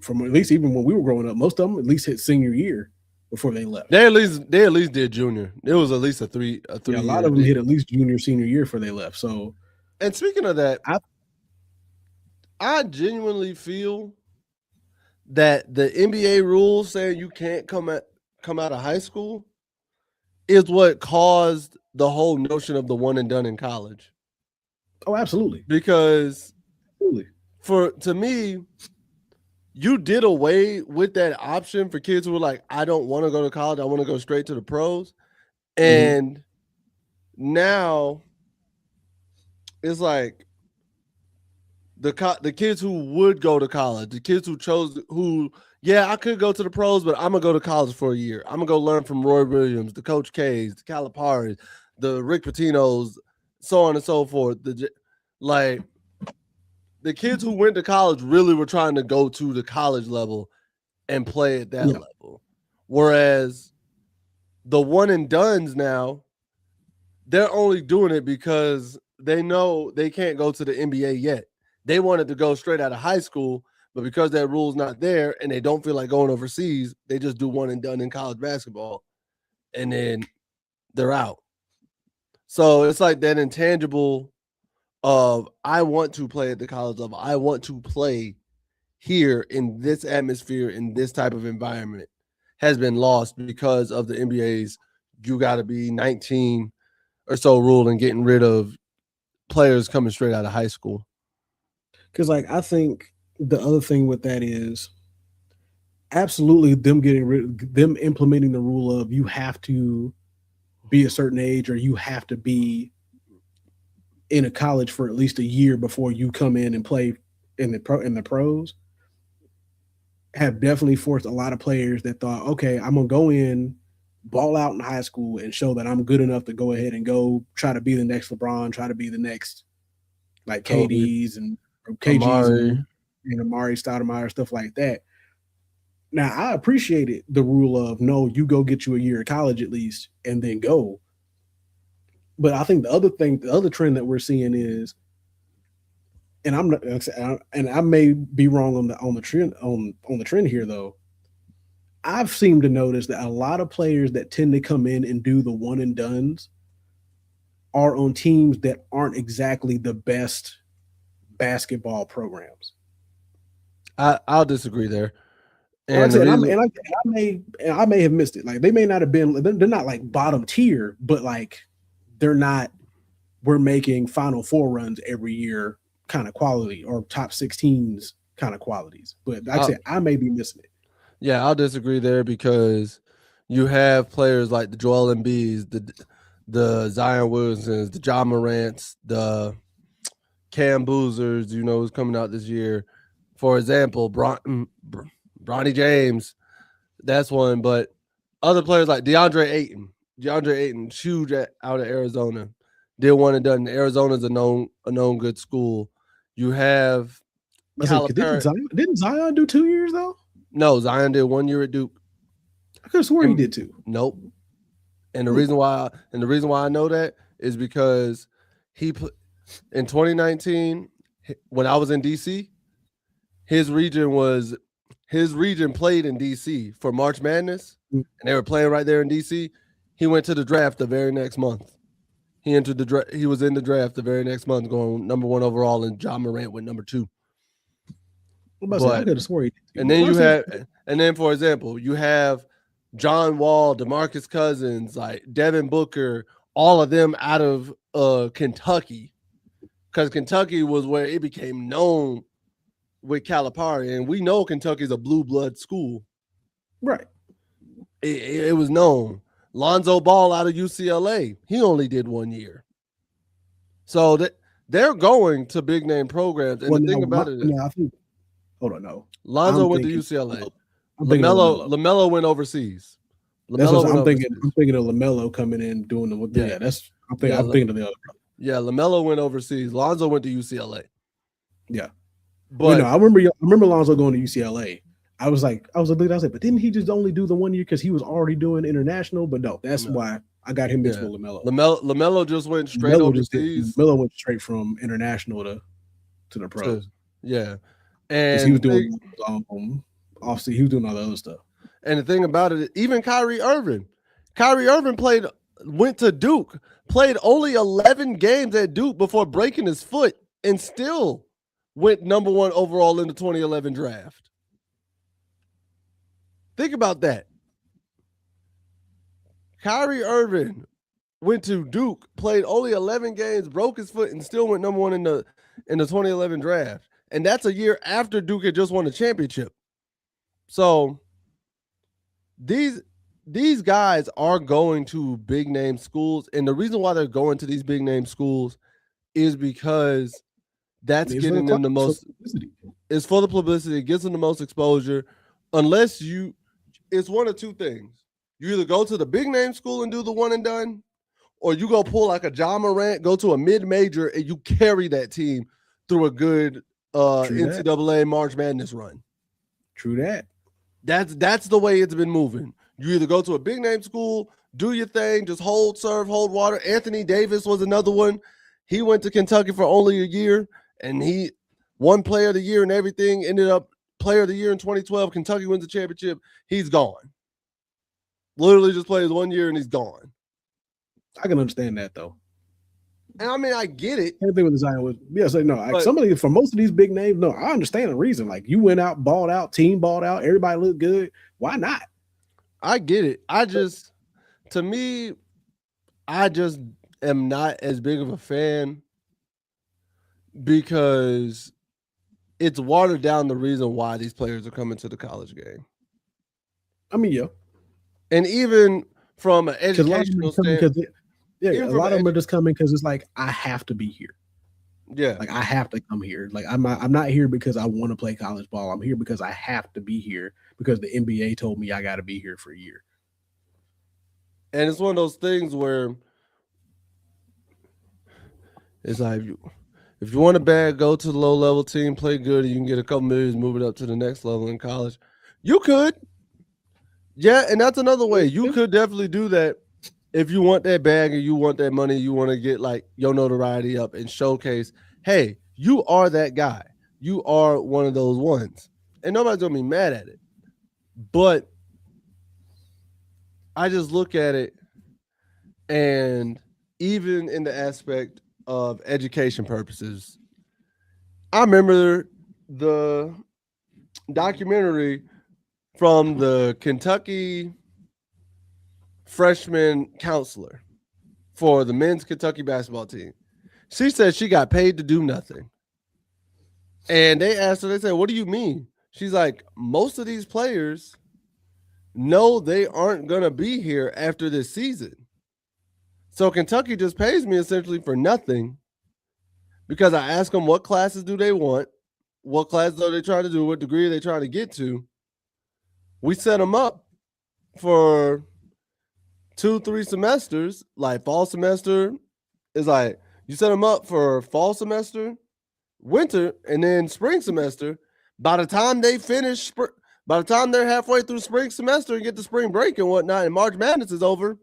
from at least even when we were growing up, most of them at least hit senior year before they left. They at least did junior. It was at least a three. A lot of them hit at least junior, senior year before they left. So, and speaking of that, I genuinely feel that the NBA rules saying you can't come out of high school is what caused the whole notion of the one and done in college. Oh, absolutely. Because to me, you did away with that option for kids who were like, I don't want to go to college. I want to go straight to the pros. And now it's like the kids who would go to college, the kids I could go to the pros, but I'm going to go to college for a year. I'm going to go learn from Roy Williams, the Coach K's, the Calipari's, the Rick Pitino's, so on and so forth. The kids who went to college really were trying to go to the college level and play at that level. Whereas the one and dones now, they're only doing it because they know they can't go to the NBA yet. They wanted to go straight out of high school, But because that rule's not there and they don't feel like going overseas, they just do one and done in college basketball, and then they're out. So it's like that intangible of I want to play at the college level. I want to play here in this atmosphere, in this type of environment, has been lost because of the NBA's you got to be 19 or so rule and getting rid of players coming straight out of high school. Because, like, I think the other thing with that is absolutely them implementing the rule of you have to be a certain age or you have to be in a college for at least a year before you come in and play in the pros have definitely forced a lot of players that thought, okay, I'm gonna go in, ball out in high school and show that I'm good enough to go ahead and go try to be the next LeBron, try to be the next like KDs and KGs and Amari Stoudemire, stuff like that. Now, I appreciated the rule of no, you go get you a year of college at least and then go. But I think the other trend that we're seeing is, and I may be wrong on the trend here though. I've seemed to notice that a lot of players that tend to come in and do the one and dones are on teams that aren't exactly the best basketball programs. I'll disagree there. And I may have missed it. Like they may not have been. They're not like bottom tier, but like they're not. We're making Final Four runs every year, kind of quality, or top 16s kind of qualities. But like I said, I may be missing it. Yeah, I'll disagree there because you have players like the Joel Embiid's, the Zion Williamsons, the John Morants, the Cam Boozers, who's coming out this year. For example, Bronny James, that's one. But other players like DeAndre Ayton, huge out of Arizona, did one and done. Arizona's a known good school. You have didn't Zion do 2 years though? No, Zion did 1 year at Duke. I could have sworn he did too. Nope. And the reason why I know that is because in 2019, when I was in DC, his region played in DC for March Madness, and they were playing right there in DC. He went to the draft the very next month. He was in the draft the very next month, going number 1 overall, and John Morant went number 2. I could have sworn he did. And then for example, you have John Wall, DeMarcus Cousins, like Devin Booker, all of them out of Kentucky, because Kentucky was where it became known with Calipari, and we know Kentucky's a blue blood school, right? It was known. Lonzo Ball out of UCLA, he only did 1 year, so they're going to big name programs. And the thing about it is, hold on, no, Lonzo went to UCLA. LaMelo went overseas. That's what I'm thinking. I'm thinking of LaMelo coming in doing the I'm thinking of the other. Yeah, LaMelo went overseas. Lonzo went to UCLA. Yeah, but I remember Lonzo going to UCLA. I was like, but didn't he just only do the 1 year because he was already doing international? But no, that's why I got him mixed with LaMelo. LaMelo just went straight overseas. LaMelo went straight from international to the pros. Yeah, and he was doing obviously he was doing all the other stuff. And the thing about it, even Kyrie Irving went to Duke, played only 11 games at Duke before breaking his foot, and still went number 1 overall in the 2011 draft. Think about that. Kyrie Irving went to Duke, played only 11 games, broke his foot, and still went number 1 in the 2011 draft. And that's a year after Duke had just won a championship. So these guys are going to big name schools, and the reason why they're going to these big name schools is because that's getting them the most. It's for the publicity. It gives them the most exposure. Unless it's one of two things. You either go to the big name school and do the one and done, or you go pull like a John Morant, go to a mid-major, and you carry that team through a good NCAA March Madness run. True that. That's the way it's been moving. You either go to a big name school, do your thing, just serve, hold water. Anthony Davis was another one. He went to Kentucky for only a year, and he won player of the year and everything, ended up player of the year in 2012. Kentucky wins the championship. He's gone. Literally just plays 1 year and he's gone. I can understand that though. And I mean, I get it. Same thing with Zion was somebody for most of these big names. No, I understand the reason. Like you went out, balled out, team balled out, everybody looked good. Why not? I get it. To me, I just am not as big of a fan because it's watered down the reason why these players are coming to the college game. I mean, yeah. And even from an educational standpoint, a lot of them are just coming because it's like I have to be here. Yeah, like I have to come here. Like I'm not here because I want to play college ball. I'm here because I have to be here because the NBA told me I got to be here for a year. And it's one of those things where it's like if you want a bag, go to the low level team, play good, and you can get a couple millions, move it up to the next level in college. You could. Yeah, and that's another way. You could definitely do that if you want that bag and you want that money, you want to get like your notoriety up and showcase, hey, you are that guy. You are one of those ones. And nobody's going to be mad at it. But I just look at it, and even in the aspect of education purposes, I remember the documentary from the Kentucky freshman counselor for the men's Kentucky basketball team. She said she got paid to do nothing. And they asked her, they said, what do you mean? She's like, most of these players know they aren't going to be here after this season. So Kentucky just pays me essentially for nothing because I ask them what classes do they want, what classes are they trying to do, what degree are they trying to get to. We set them up for 2-3 semesters. Like fall semester is like you set them up for fall semester, winter, and then spring semester. By the time they finish, by the time they're halfway through spring semester and get to spring break and whatnot, and March Madness is over,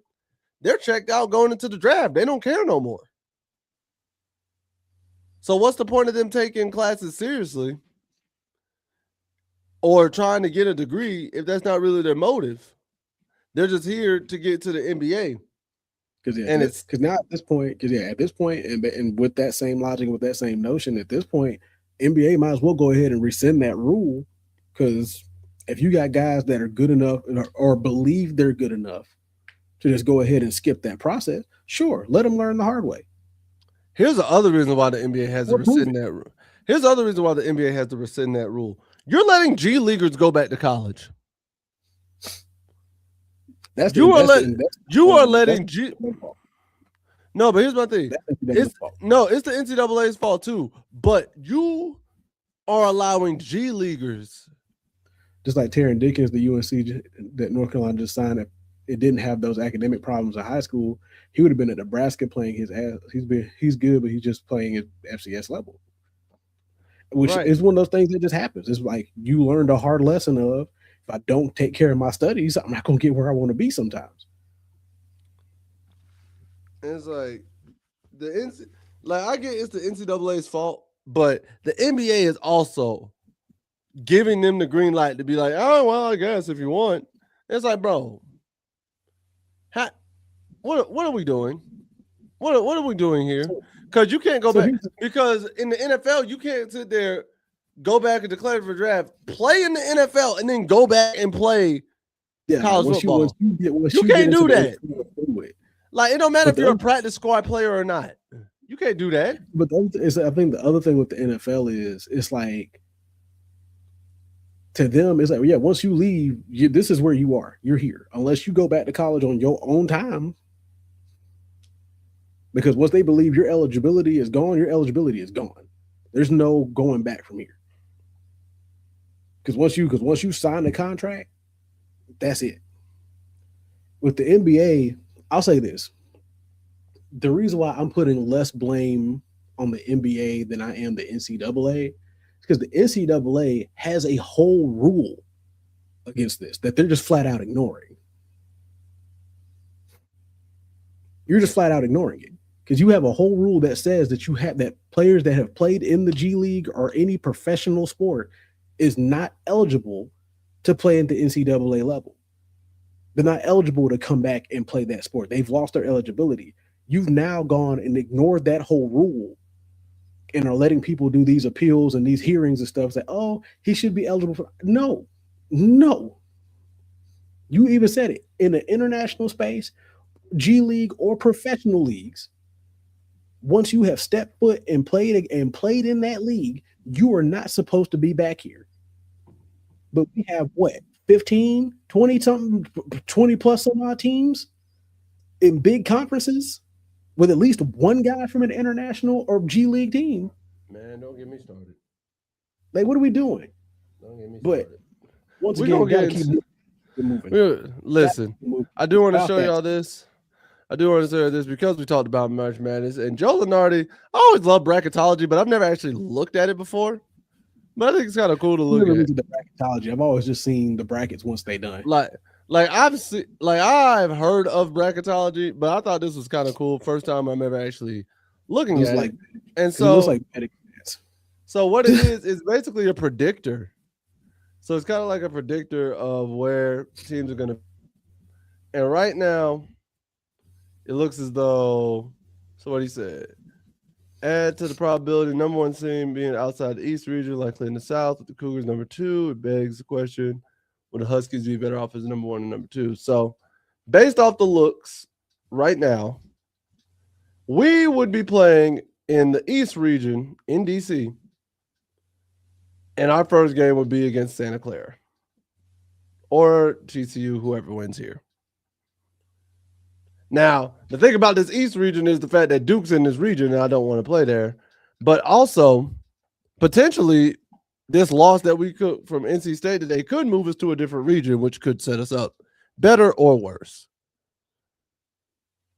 they're checked out going into the draft. They don't care no more. So what's the point of them taking classes seriously or trying to get a degree if that's not really their motive? They're just here to get to the NBA. Because now at this point, and with that same logic, with that same notion, at this point, NBA might as well go ahead and rescind that rule. Because if you got guys that are good enough or believe they're good enough to just go ahead and skip that process, sure, let them learn the hard way. Here's the other reason why the NBA has to rescind that rule. Here's the other reason why the NBA has to rescind that rule. You're letting G Leaguers go back to college. You are letting G. No, but here's my thing. It's the NCAA's fault too. But you are allowing G Leaguers. Just like Taron Dickens, the UNC that North Carolina just signed, if it didn't have those academic problems in high school, he would have been at Nebraska playing his ass. He's good, but he's just playing at FCS level. Which is one of those things that just happens. It's like you learned a hard lesson of, if I don't take care of my studies, I'm not going to get where I want to be sometimes. It's like I get it's the NCAA's fault, but the NBA is also giving them the green light to be like, oh, well, I guess if you want. It's like, bro, what are we doing? What are we doing here? Because you can't go back. Because in the NFL, you can't sit there, go back and declare for draft, play in the NFL, and then go back and play college football. You can't do that. Like, it don't matter if you're a practice squad player or not. You can't do that. But I think the other thing with the NFL is, it's like, to them, it's like, yeah, once you leave, this is where you are. You're here. Unless you go back to college on your own time. Because once they believe your eligibility is gone, your eligibility is gone. There's no going back from here. Because once you sign the contract, that's it. With the NBA, I'll say this. The reason why I'm putting less blame on the NBA than I am the NCAA is because the NCAA has a whole rule against this that they're just flat out ignoring. You're just flat out ignoring it. Because you have a whole rule that says that you have that players that have played in the G League or any professional sport is not eligible to play at the NCAA level. They're not eligible to come back and play that sport. They've lost their eligibility. You've now gone and ignored that whole rule and are letting people do these appeals and these hearings and stuff. Say, oh, he should be eligible for. No, no. You even said it in the international space, G League or professional leagues. Once you have stepped foot and played in that league, you are not supposed to be back here. But we have what, 15, 20 something, 20 plus some odd teams in big conferences with at least one guy from an international or G League team. Man, don't get me started. Like, what are we doing? Don't get me started. But once again, we gotta keep moving. Listen, I do want to show y'all this. I do want to say this because we talked about March Madness and Joe Lenardi. I always love bracketology, but I've never actually looked at it before. But I think it's kind of cool to look at. The bracketology. I've always just seen the brackets once they done. Like I've heard of bracketology, but I thought this was kind of cool. First time I'm ever actually looking at it. And so it looks like so what it is basically a predictor. So it's kind of like a predictor of where teams are going to. And right now, it looks as though, so what he said, add to the probability number one team being outside the East region, likely in the South, with the Cougars number 2. It begs the question, would the Huskies be better off as number 1 and number 2? So based off the looks right now, we would be playing in the East region in D.C., and our first game would be against Santa Clara or TCU, whoever wins here. Now, the thing about this East region is the fact that Duke's in this region and I don't want to play there. But also, potentially, this loss that we could from NC State today could move us to a different region, which could set us up better or worse.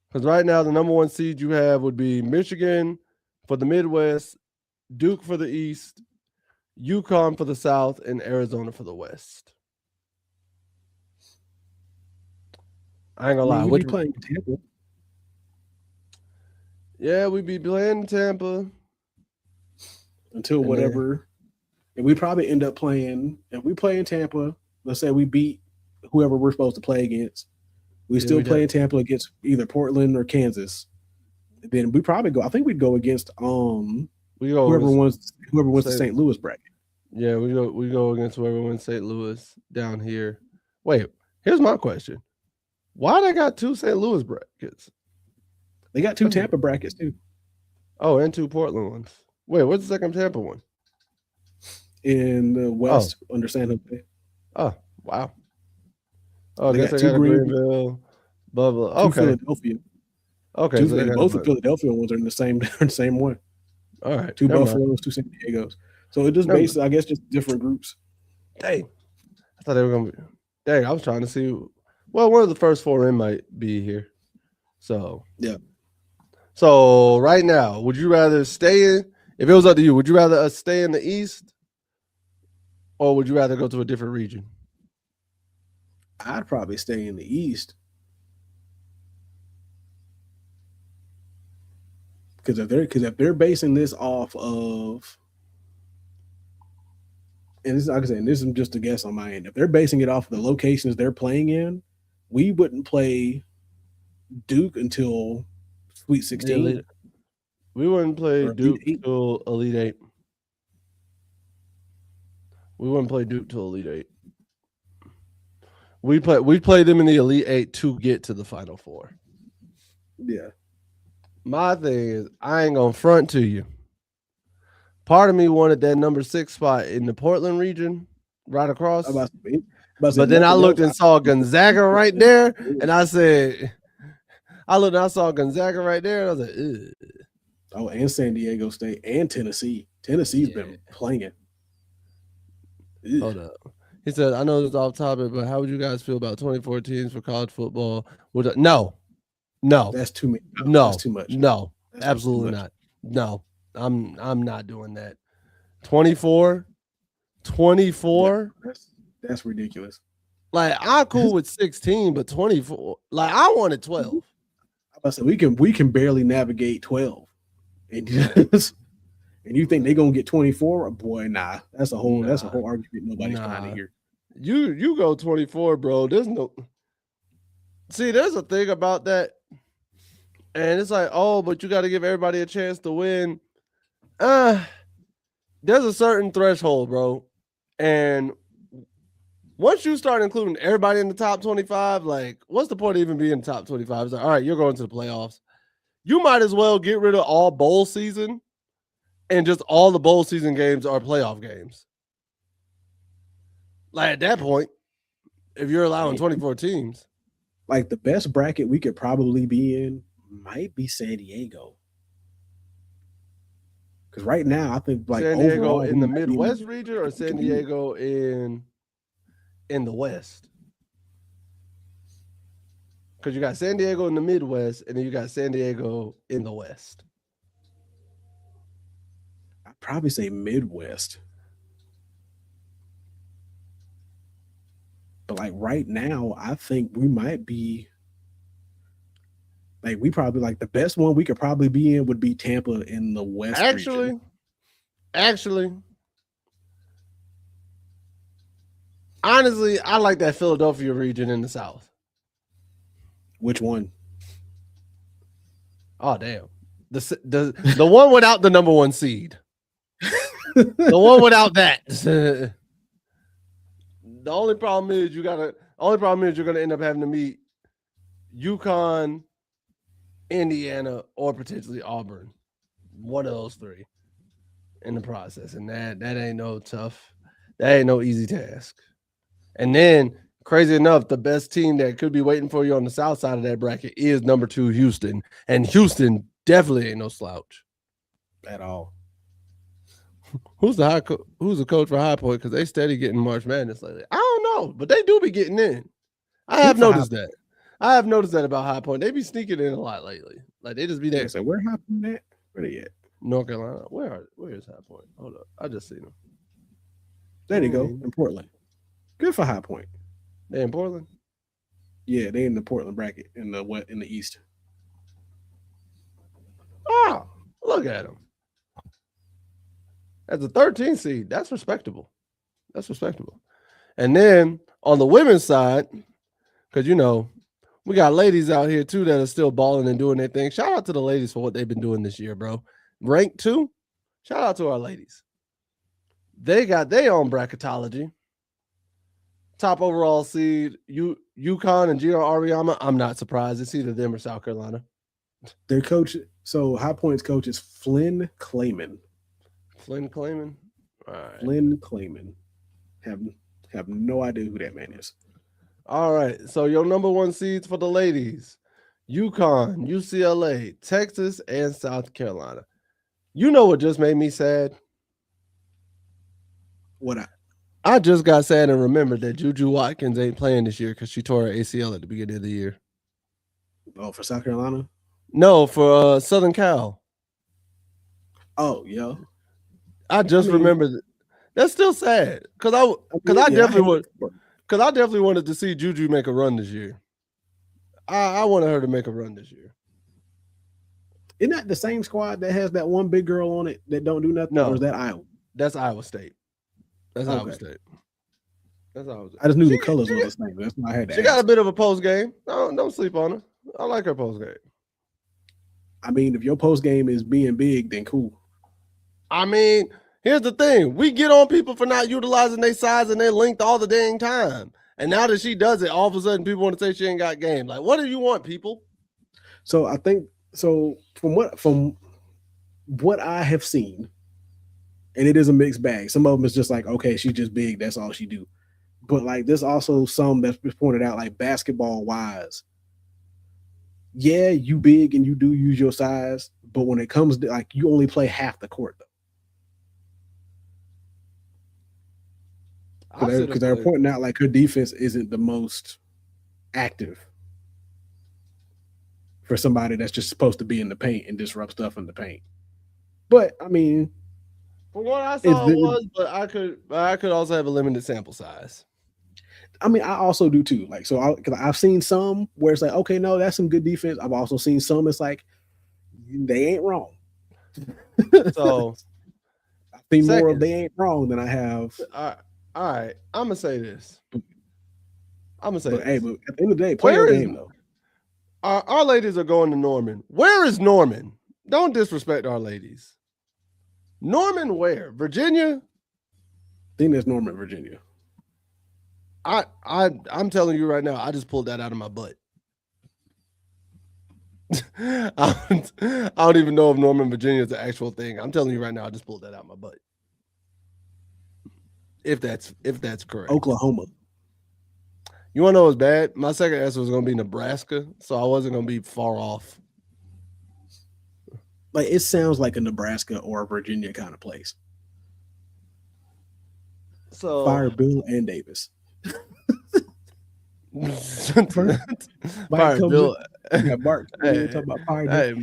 Because right now, the number 1 seed you have would be Michigan for the Midwest, Duke for the East, UConn for the South, and Arizona for the West. I ain't gonna lie. We'd be playing Tampa. Yeah, we'd be playing Tampa until whatever. And we probably end up playing. If we play in Tampa, let's say we beat whoever we're supposed to play against. We still play in Tampa against either Portland or Kansas. Then we probably go. I think we'd go against whoever wins the St. Louis bracket. Yeah, we go against whoever wins St. Louis down here. Wait, here's my question. Why they got 2 St. Louis brackets? They got 2 Tampa brackets too. Oh, and 2 Portland ones. Wait, what's the second Tampa one? In the West, under San Jose. Oh, wow. Oh, I guess they got a Greenville, blah, blah. Okay. Philadelphia. Okay. So both the Philadelphia ones are in the same one. All right. 2 Buffaloes, 2 San Diegos. So it just based, I guess, just different groups. Dang. I thought they were going to be. Dang, I was trying to see. Well, one of the first 4 in might be here. So, yeah. So, right now, would you rather stay in, if it was up to you, would you rather stay in the East or would you rather go to a different region? I'd probably stay in the East. Because if they're basing this off of, and this is like I said, this is just a guess on my end. If they're basing it off of the locations they're playing in, we wouldn't play Duke until Sweet 16. We wouldn't play Duke until Elite 8. We wouldn't play Duke till Elite 8. We play them in the Elite 8 to get to the Final Four. Yeah. My thing is, I ain't gonna front to you. Part of me wanted that number 6 spot in the Portland region, right across. But then I looked and saw Gonzaga right there, and I said, I saw Gonzaga right there, and I was like, ugh. Oh, and San Diego State and Tennessee. Tennessee's been playing. Ugh. Hold up. He said, I know this is off topic, but how would you guys feel about 24 teams for college football? No. That's too many. No. That's too much. No, that's absolutely not. No, I'm not doing that. 24? Yeah, that's ridiculous. Like, I'm cool with 16, but 24. Like, I wanted 12. I said we can barely navigate 12. And and you think they're gonna get 24? Boy, nah. That's a whole argument nobody's trying to hear. You go 24, bro. There's a thing about that. And it's like, oh, but you got to give everybody a chance to win. There's a certain threshold, bro. And once you start including everybody in the top 25, like, what's the point of even being in the top 25? It's like, all right, you're going to the playoffs. You might as well get rid of all bowl season, and just all the bowl season games are playoff games. Like, at that point, if you're allowing 24 teams. Like, the best bracket we could probably be in might be San Diego. Because right now, I think like San Diego in the Midwest region or San Diego in the West? Because you got San Diego in the Midwest, and then you got San Diego in the West. I'd probably say Midwest. But like right now, I think we might be like we probably like the best one we could probably be in would be Tampa in the West region. Actually, honestly, I like that Philadelphia region in the South. Which one? Oh, damn. The one without the number one seed. The one without that. The only problem is you're gonna end up having to meet UConn, Indiana, or potentially Auburn. One of those three in the process. And that ain't no easy task. And then, crazy enough, the best team that could be waiting for you on the south side of that bracket is number 2 Houston. And Houston definitely ain't no slouch. At all. Who's the coach for High Point? Because they steady getting March Madness lately. I don't know, but they do be getting in. I have noticed that. I have noticed that about High Point. They be sneaking in a lot lately. Like, they just be there. So where High Point at? Where they at? North Carolina. Where is High Point? Hold up. I just seen them. There they go. In Portland. Good for High Point. They in Portland? Yeah, they in the Portland bracket in the East. Oh, look at them. As a 13 seed, that's respectable. That's respectable. And then on the women's side, because, you know, we got ladies out here, too, that are still balling and doing their thing. Shout out to the ladies for what they've been doing this year, bro. Ranked 2, shout out to our ladies. They got their own bracketology. Top overall seed, UConn and Gio Ariama. I'm not surprised. It's either them or South Carolina. Their coach, so High Point's coach is Flynn Clayman. Flynn Clayman? All right. Flynn Clayman. Have no idea who that man is. All right. So your number 1 seeds for the ladies, UConn, UCLA, Texas, and South Carolina. You know what just made me sad? What? I just got sad and remembered that Juju Watkins ain't playing this year because she tore her ACL at the beginning of the year. Oh, for South Carolina? No, for Southern Cal. Oh, yeah. I remembered. That's still sad because I definitely wanted to see Juju make a run this year. I wanted her to make a run this year. Isn't that the same squad that has that one big girl on it that don't do nothing? No, or is that Iowa? That's Iowa State. That's okay. Iowa State. That's Iowa State. I just knew the colors were the same. That's why I had to She got a bit of a post game. Don't sleep on her. I like her post game. I mean, if your post game is being big, then cool. I mean, here's the thing. We get on people for not utilizing their size and their length all the dang time. And now that she does it, all of a sudden people want to say she ain't got game. Like, what do you want, people? So I think from what I have seen, and it is a mixed bag. Some of them is just like, okay, she's just big. That's all she do. But like, there's also some that's pointed out, like basketball wise. Yeah, you big and you do use your size, but when it comes to like, you only play half the court though. Because they're pointing out like her defense isn't the most active for somebody that's just supposed to be in the paint and disrupt stuff in the paint. But I mean, from what I saw but I could also have a limited sample size. I mean, I also do too. Like, so because I've seen some where it's like, okay, no, that's some good defense. I've also seen some it's like they ain't wrong. So seen more of They Ain't Wrong than I have. All right. I'm gonna say this. Hey, but at the end of the day, play your game though. Our ladies are going to Norman. Where is Norman? Don't disrespect our ladies. Norman, where? Virginia? I think that's Norman, Virginia. I'm telling you right now, I just pulled that out of my butt. I don't even know if Norman, Virginia is the actual thing. I'm telling you right now, I just pulled that out of my butt. If that's correct. Oklahoma. You want to know what's bad? My second answer was going to be Nebraska, so I wasn't going to be far off. Like, it sounds like a Nebraska or a Virginia kind of place. So fire Bill and Davis. Fire Bill. Yeah, Mark. Hey, talking about fire. Hey,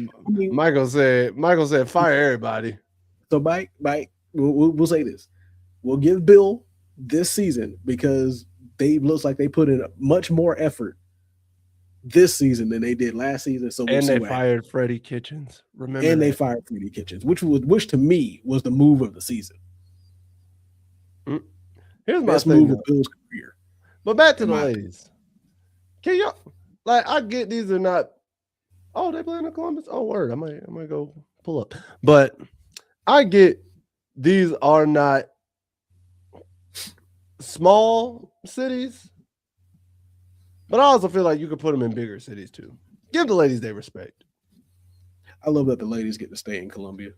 Michael said fire everybody. So Mike, we'll say this. We'll give Bill this season because they looks like they put in much more effort this season than they did last season. So they fired Freddie Kitchens. Remember, and they fired Freddie Kitchens, which to me was the move of the season. Here's my best move of Bill's career. But back to the ladies. Can y'all I get these are not. Oh, they playing in Columbus. Oh, word. I might go pull up. But I get these are not small cities. But I also feel like you could put them in bigger cities too. Give the ladies their respect. I love that the ladies get to stay in Columbia.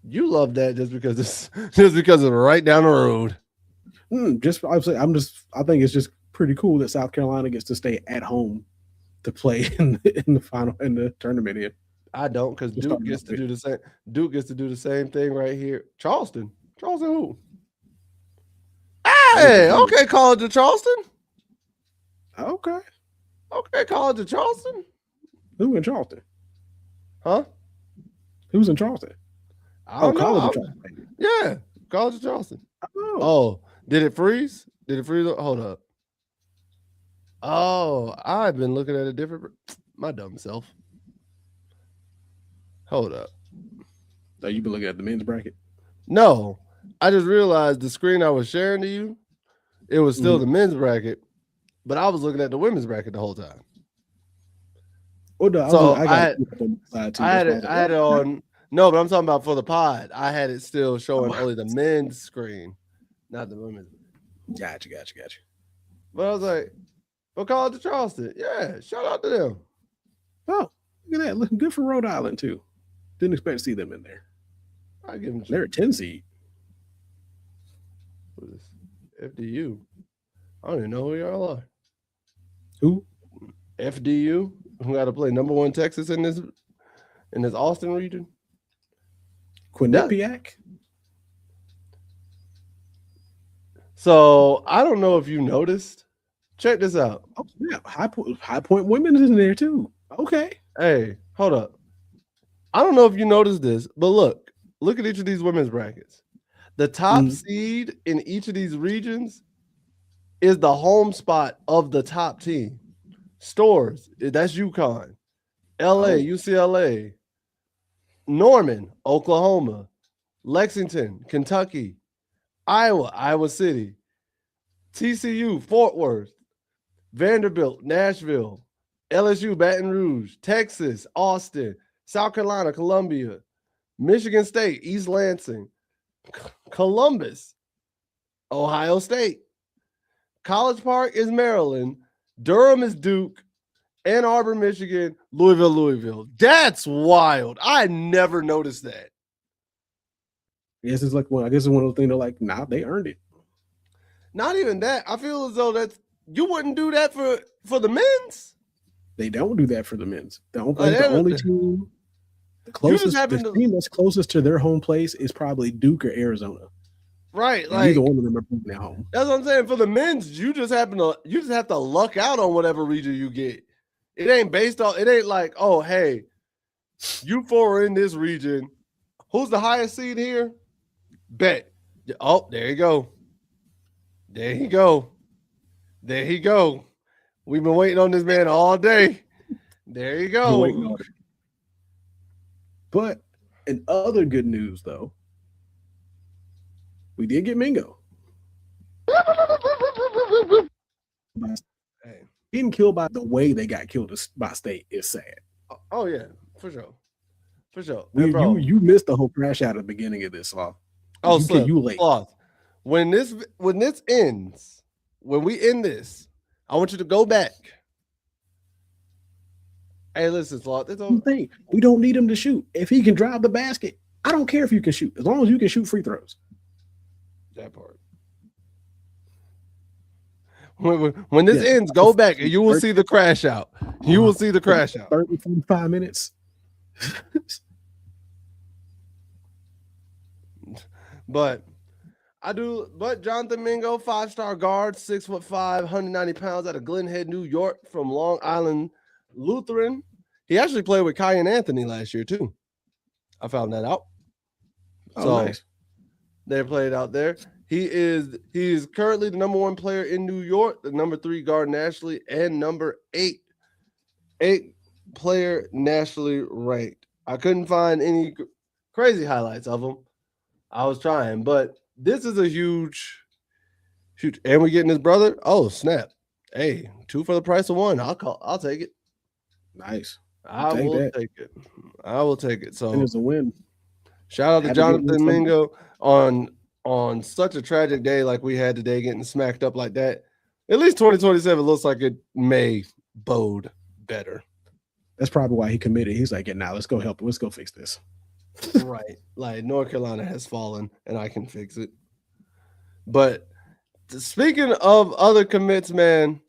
You love that just because it's right down the road. I think it's just pretty cool that South Carolina gets to stay at home to play in the tournament here. I don't, because Duke gets to do the same. Duke gets to do the same thing right here. Charleston who? Hey, okay, College of Charleston. Okay, College of Charleston. Who in Charleston? Huh? Who's in Charleston? College of Charleston. Yeah, College of Charleston. Oh, did it freeze? Hold up. Oh, I've been looking at a different. My dumb self. Hold up. So you've been looking at the men's bracket? No, I just realized the screen I was sharing to you, it was still the men's bracket, but I was looking at the women's bracket the whole time. Oh, no, so I had it on. No, but I'm talking about for the pod. I had it still showing only the men's screen, not the women's. Gotcha. But I was like, well, College of Charleston. Yeah, shout out to them. Oh, look at that. Looking good for Rhode Island, too. Didn't expect to see them in there. I give them. They're a 10 seed. What is this? FDU. I don't even know who y'all are. Who? FDU. Who got to play number 1 Texas in this Austin region? Quinnipiac. So I don't know if you noticed. Check this out. Oh, yeah, High Point Women is in there too. Okay. Hey, hold up. I don't know if you noticed this, but look at each of these women's brackets. The top seed in each of these regions is the home spot of the top team. Stores, that's UConn. LA, UCLA. Norman, Oklahoma. Lexington, Kentucky. Iowa City. TCU, Fort Worth. Vanderbilt, Nashville. LSU, Baton Rouge. Texas, Austin. South Carolina, Columbia. Michigan State, East Lansing. Columbus, Ohio State. College Park is Maryland. Durham is Duke. Ann Arbor, Michigan. Louisville. That's wild. I never noticed that. Yes, it's like, well, I guess it's one of those things they're like, nah, they earned it. Not even that. I feel as though you wouldn't do that for the men's. They don't do that for the men's. The only team, the team that's closest to their home place is probably Duke or Arizona. Right, like neither one of them are playing at home. That's what I'm saying. For the men's, you just have to luck out on whatever region you get. It ain't based on. It ain't like, oh, hey, you 4 are in this region. Who's the highest seed here? Bet. Oh, there you go. There he go. We've been waiting on this man all day. There you go. But in other good news, though, We did get Mingo. Hey. Getting killed by the way they got killed by State is sad. Oh yeah, for sure. For sure. You missed the whole crash out at the beginning of this, Sloth. Oh, you late. Sloth. When this ends, when we end this, I want you to go back. Hey, listen, Sloth. It's over. We don't need him to shoot. If he can drive the basket, I don't care if you can shoot, as long as you can shoot free throws. That part. When this ends, go back and you will see the crash out. You will see the crash out. 30, 45 minutes. But Jonathan Mingo, 5-star guard, 6'5", 190 pounds, out of Glen Head, New York, from Long Island Lutheran. He actually played with Kai and Anthony last year too. I found that out. So nice. They played out there. He is currently the number 1 player in New York, the number 3 guard nationally, and number 8 player nationally ranked. I couldn't find any crazy highlights of him. I was trying, but this is a huge. And we're getting his brother. Oh, snap. Hey, 2 for the price of 1. I'll take it. Nice. I will take it. I will take it. So it's a win. Shout out to Jonathan Mingo on such a tragic day like we had today, getting smacked up like that. At least 2027 looks like it may bode better. That's probably why he committed. He's like, nah, let's go help. Let's go fix this. Right. Like, North Carolina has fallen and I can fix it. But speaking of other commits, man,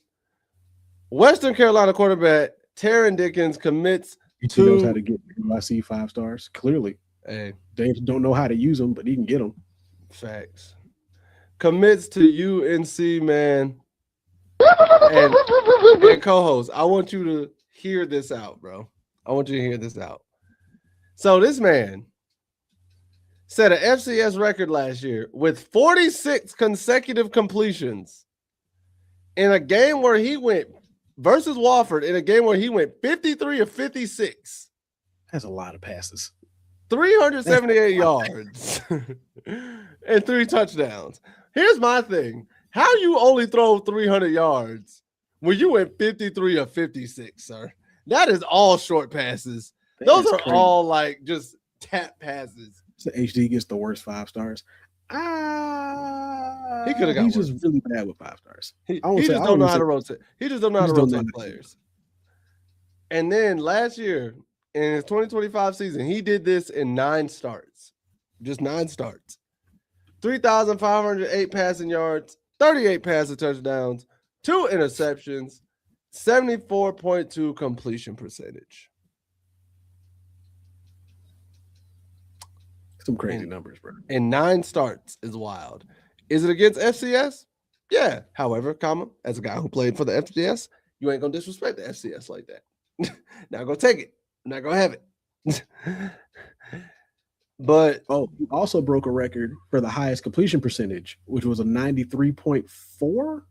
Western Carolina quarterback Taron Dickens commits he knows how to get UNC 5 stars. Clearly. Hey. They don't know how to use them, but he can get them. Facts. Commits to UNC, man. And co-host, I want you to hear this out, bro. I want you to hear this out. So this man set an FCS record last year with 46 consecutive completions in a game where he went versus Wofford, in a game where he went 53 of 56. That's a lot of passes. 378 yards and 3 touchdowns. Here's my thing. How you only throw 300 yards when you went 53 of 56, sir? That is all short passes. Those are crazy. All like just tap passes. So HD gets the worst 5 stars. He could have got He's worse. just really bad with 5 stars. He just don't know how to rotate. He just don't know how to rotate players. And then last year, in his 2025 season, he did this in 9 starts. Just 9 starts. 3,508 passing yards, 38 passing touchdowns, 2 interceptions, 74.2 completion percentage. Some crazy numbers, bro. And 9 starts is wild. Is it against FCS? Yeah. However, as a guy who played for the FCS, you ain't gonna disrespect the FCS like that. Not gonna take it. Not gonna have it. But he also broke a record for the highest completion percentage, which was a 93.4.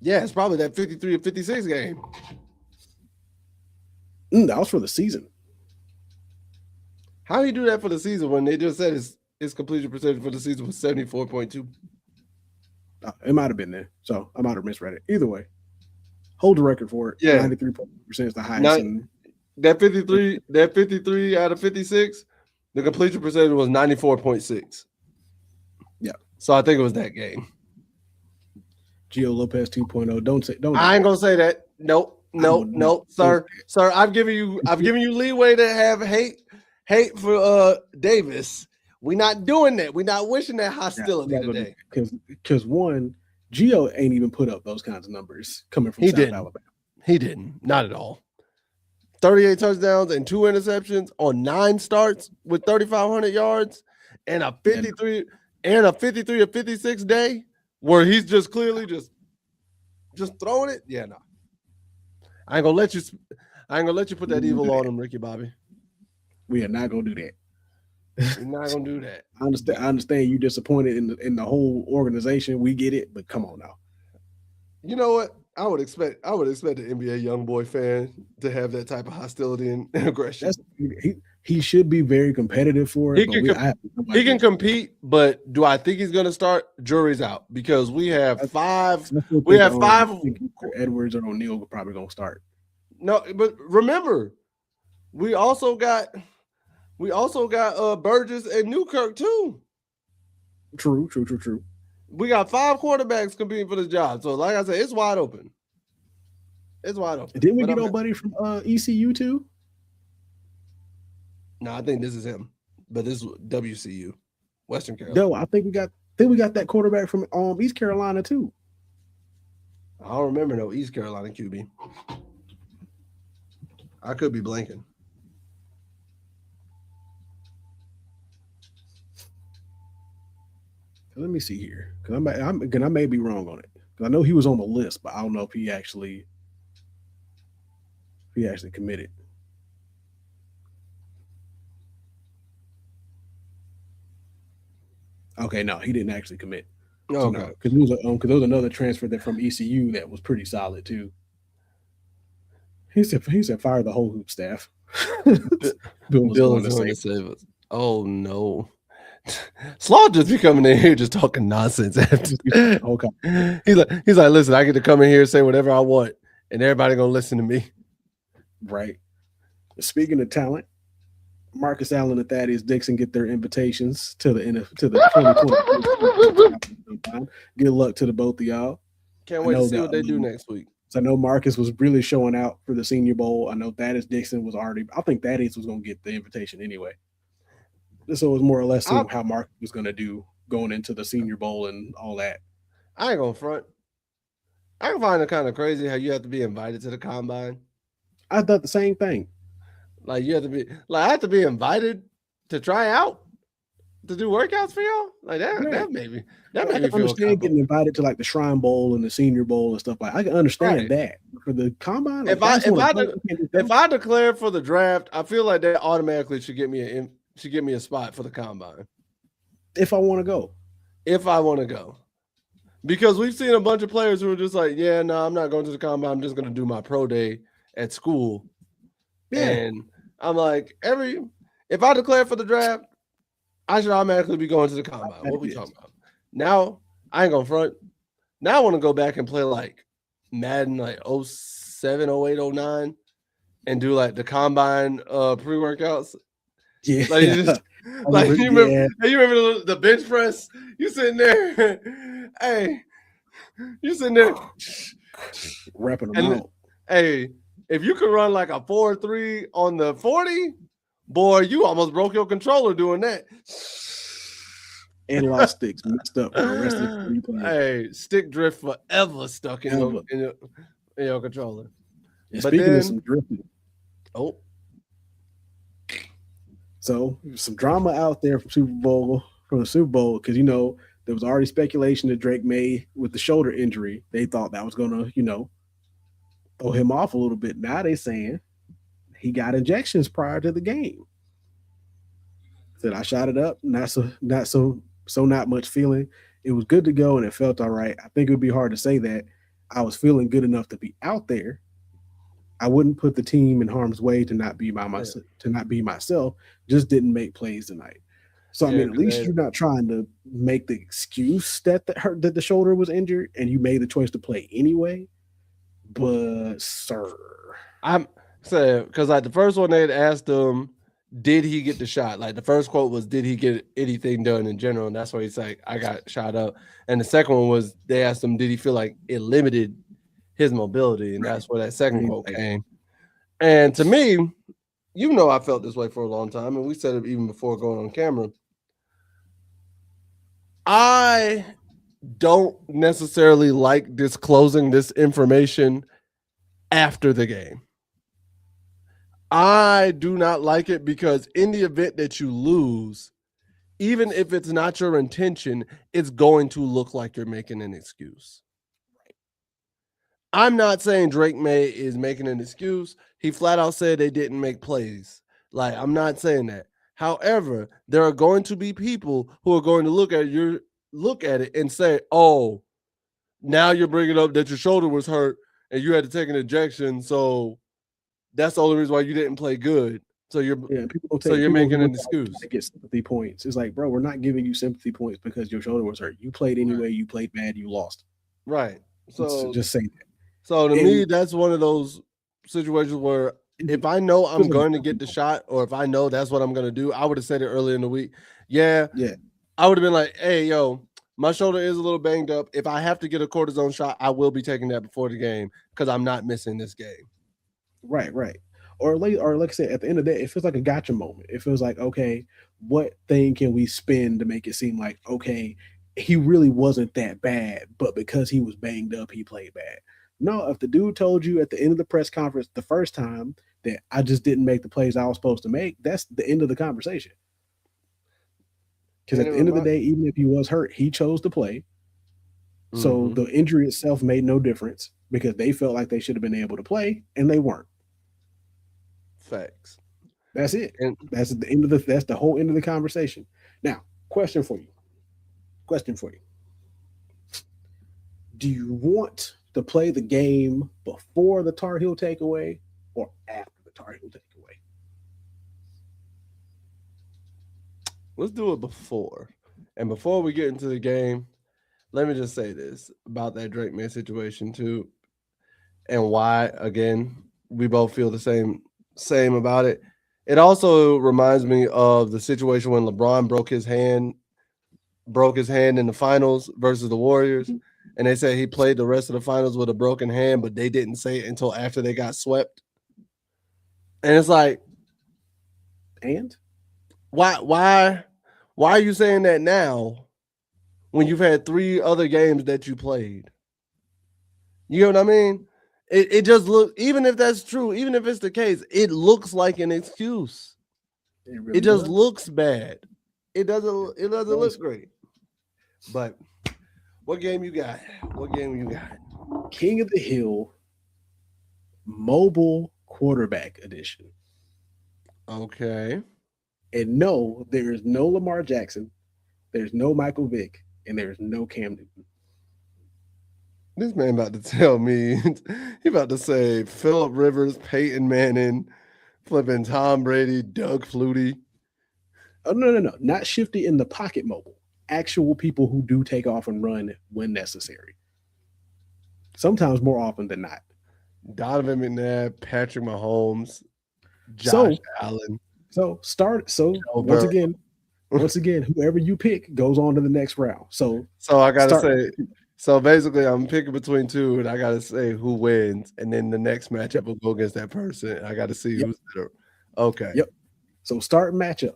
Yeah, it's probably that 53 or 56 game. That was for the season. How he do that for the season when they just said his completion percentage for the season was 74.2? It might have been there. So I might have misread it. Either way, hold the record for it. Yeah. 93% is the highest. That 53 out of 56, the completion percentage was 94.6. Yeah. So I think it was that game. Gio Lopez 2.0. Don't. I ain't gonna say that. Nope, sir. Sir, I've given you leeway to have hate for Davis. We're not doing that. We're not wishing that hostility today. Because one, Gio ain't even put up those kinds of numbers coming from South Alabama. He didn't. Not at all. 38 touchdowns and 2 interceptions on 9 starts with 3,500 yards and a 53 or 56 day where he's just clearly just throwing it. Yeah, no. I ain't gonna let you put that evil on him, Ricky Bobby. We are not gonna do that. We're not gonna do that. I understand you disappointed in the whole organization. We get it, but come on now. You know what? I would expect the NBA YoungBoy fan to have that type of hostility and aggression. He should be very competitive for it. He can compete, but do I think he's going to start? Jury's out because we have five. I think Edwards or O'Neal are probably going to start. No, but remember, we also got Burgess and Newkirk too. True. We got 5 quarterbacks competing for the job. So, like I said, it's wide open. Didn't we get nobody from ECU too? No, I think this is him. But this is WCU, Western Carolina. No, I think we got that quarterback from East Carolina too. I don't remember no East Carolina QB. I could be blanking. Let me see here, because I may be wrong on it. Because I know he was on the list, but I don't know if he actually committed. Okay, no, he didn't actually commit. Okay, because there was another transfer that from ECU that was pretty solid too. He said fire the whole hoop staff. Bill is going to save us. Oh no. Slaw just be coming in here just talking nonsense. Okay. He's like, listen, I get to come in here and say whatever I want, and everybody gonna listen to me. Right. Speaking of talent, Marcus Allen and Thaddeus Dixon get their invitations to the 2020. Good luck to the both of y'all. Can't wait to see what they do next week. So I know Marcus was really showing out for the Senior Bowl. I know Thaddeus Dixon was already. I think Thaddeus was going to get the invitation anyway. So it was more or less how Marcus was going to do going into the Senior Bowl and all that. I ain't gonna front. I can find it kind of crazy how you have to be invited to the combine. I thought the same thing. Like I have to be invited to try out to do workouts for y'all. Like that. Right. That made me feel understand getting invited to like the Shrine Bowl and the Senior Bowl and stuff like. I can understand that for the combine. Like, if I declare for the draft, I feel like that automatically should get me a spot for the combine. If I want to go. Because we've seen a bunch of players who are just like, yeah, no, I'm not going to the combine. I'm just going to do my pro day at school. Yeah. And I'm like, if I declare for the draft, I should automatically be going to the combine. What are we talking about? Now, I ain't going to front. Now I want to go back and play like Madden, like 07, 08, 09, and do like the combine pre-workouts. Yeah. Like, you remember the bench press? You sitting there. Hey, you sitting there. Wrapping them out. Hey, if you could run like a 4.3 on the 40, boy, you almost broke your controller doing that. And lost sticks messed up for the rest of the 3 players. Hey, stick drift forever stuck in your controller. And speaking of some drifting. Oh. So some drama out there from the Super Bowl, because there was already speculation that Drake May with the shoulder injury, they thought that was gonna, throw him off a little bit. Now they saying he got injections prior to the game. Said I shot it up, not much feeling. It was good to go and it felt all right. I think it would be hard to say that I was feeling good enough to be out there. I wouldn't put the team in harm's way to not be myself. Just didn't make plays tonight. So I mean, at least you're not trying to make the excuse that the shoulder was injured, and you made the choice to play anyway. But sir, I'm saying because like the first one they had asked him, did he get the shot? Like the first quote was, did he get anything done in general? And that's why he's like, I got shot up. And the second one was they asked him, did he feel like it limited his mobility? And that's where that second quote came. And to me, I felt this way for a long time, and we said it even before going on camera. I don't necessarily like disclosing this information after the game. I do not like it because in the event that you lose, even if it's not your intention, it's going to look like you're making an excuse. I'm not saying Drake May is making an excuse. He flat out said they didn't make plays. Like, I'm not saying that. However, there are going to be people who are going to look at it and say, oh, now you're bringing up that your shoulder was hurt and you had to take an injection, so that's the only reason why you didn't play good. So you're people making an excuse to get sympathy points. It's like, bro, we're not giving you sympathy points because your shoulder was hurt. You played anyway. Right. You played bad. You lost. Right. So just say that. So to me, that's one of those situations where if I know I'm going to get the shot, or if I know that's what I'm going to do, I would have said it earlier in the week. Yeah. I would have been like, hey, yo, my shoulder is a little banged up. If I have to get a cortisone shot, I will be taking that before the game because I'm not missing this game. Right. Or like I said, at the end of the day, it feels like a gotcha moment. It feels like, okay, what thing can we spin to make it seem like, okay, he really wasn't that bad, but because he was banged up, he played bad. No, if the dude told you at the end of the press conference the first time that I just didn't make the plays I was supposed to make, that's the end of the conversation. Because at the end of the day, even if he was hurt, he chose to play. So the injury itself made no difference because they felt like they should have been able to play, and they weren't. Facts. That's it. And that's the whole end of the conversation. Now, question for you. Do you want to play the game before the Tar Heel takeaway or after the Tar Heel takeaway? Let's do it before. And before we get into the game, let me just say this about that Drake May situation too, and why, again, we both feel the same about it. It also reminds me of the situation when LeBron broke his hand in the finals versus the Warriors. And they said he played the rest of the finals with a broken hand, but they didn't say it until after they got swept. And it's like, and why are you saying that now when you've had 3 other games that you played? You know what I mean? It just looks, even if that's true, even if it's the case, it looks like an excuse. It just looks bad. It doesn't look great. But what game you got? King of the Hill Mobile Quarterback Edition. Okay. And no, there is no Lamar Jackson, there's no Michael Vick, and there's no Cam Newton. This man about to tell me, he about to say Phillip Rivers, Peyton Manning, flipping Tom Brady, Doug Flutie. Oh, no. Not shifty in the pocket mobile. Actual people who do take off and run when necessary. Sometimes more often than not. Donovan McNabb, Patrick Mahomes, Josh Allen. Once again, whoever you pick goes on to the next round. So I gotta say, so basically I'm picking between 2 and I gotta say who wins, and then the next matchup will go against that person. I gotta see who's better. Okay. Yep. So starting matchup: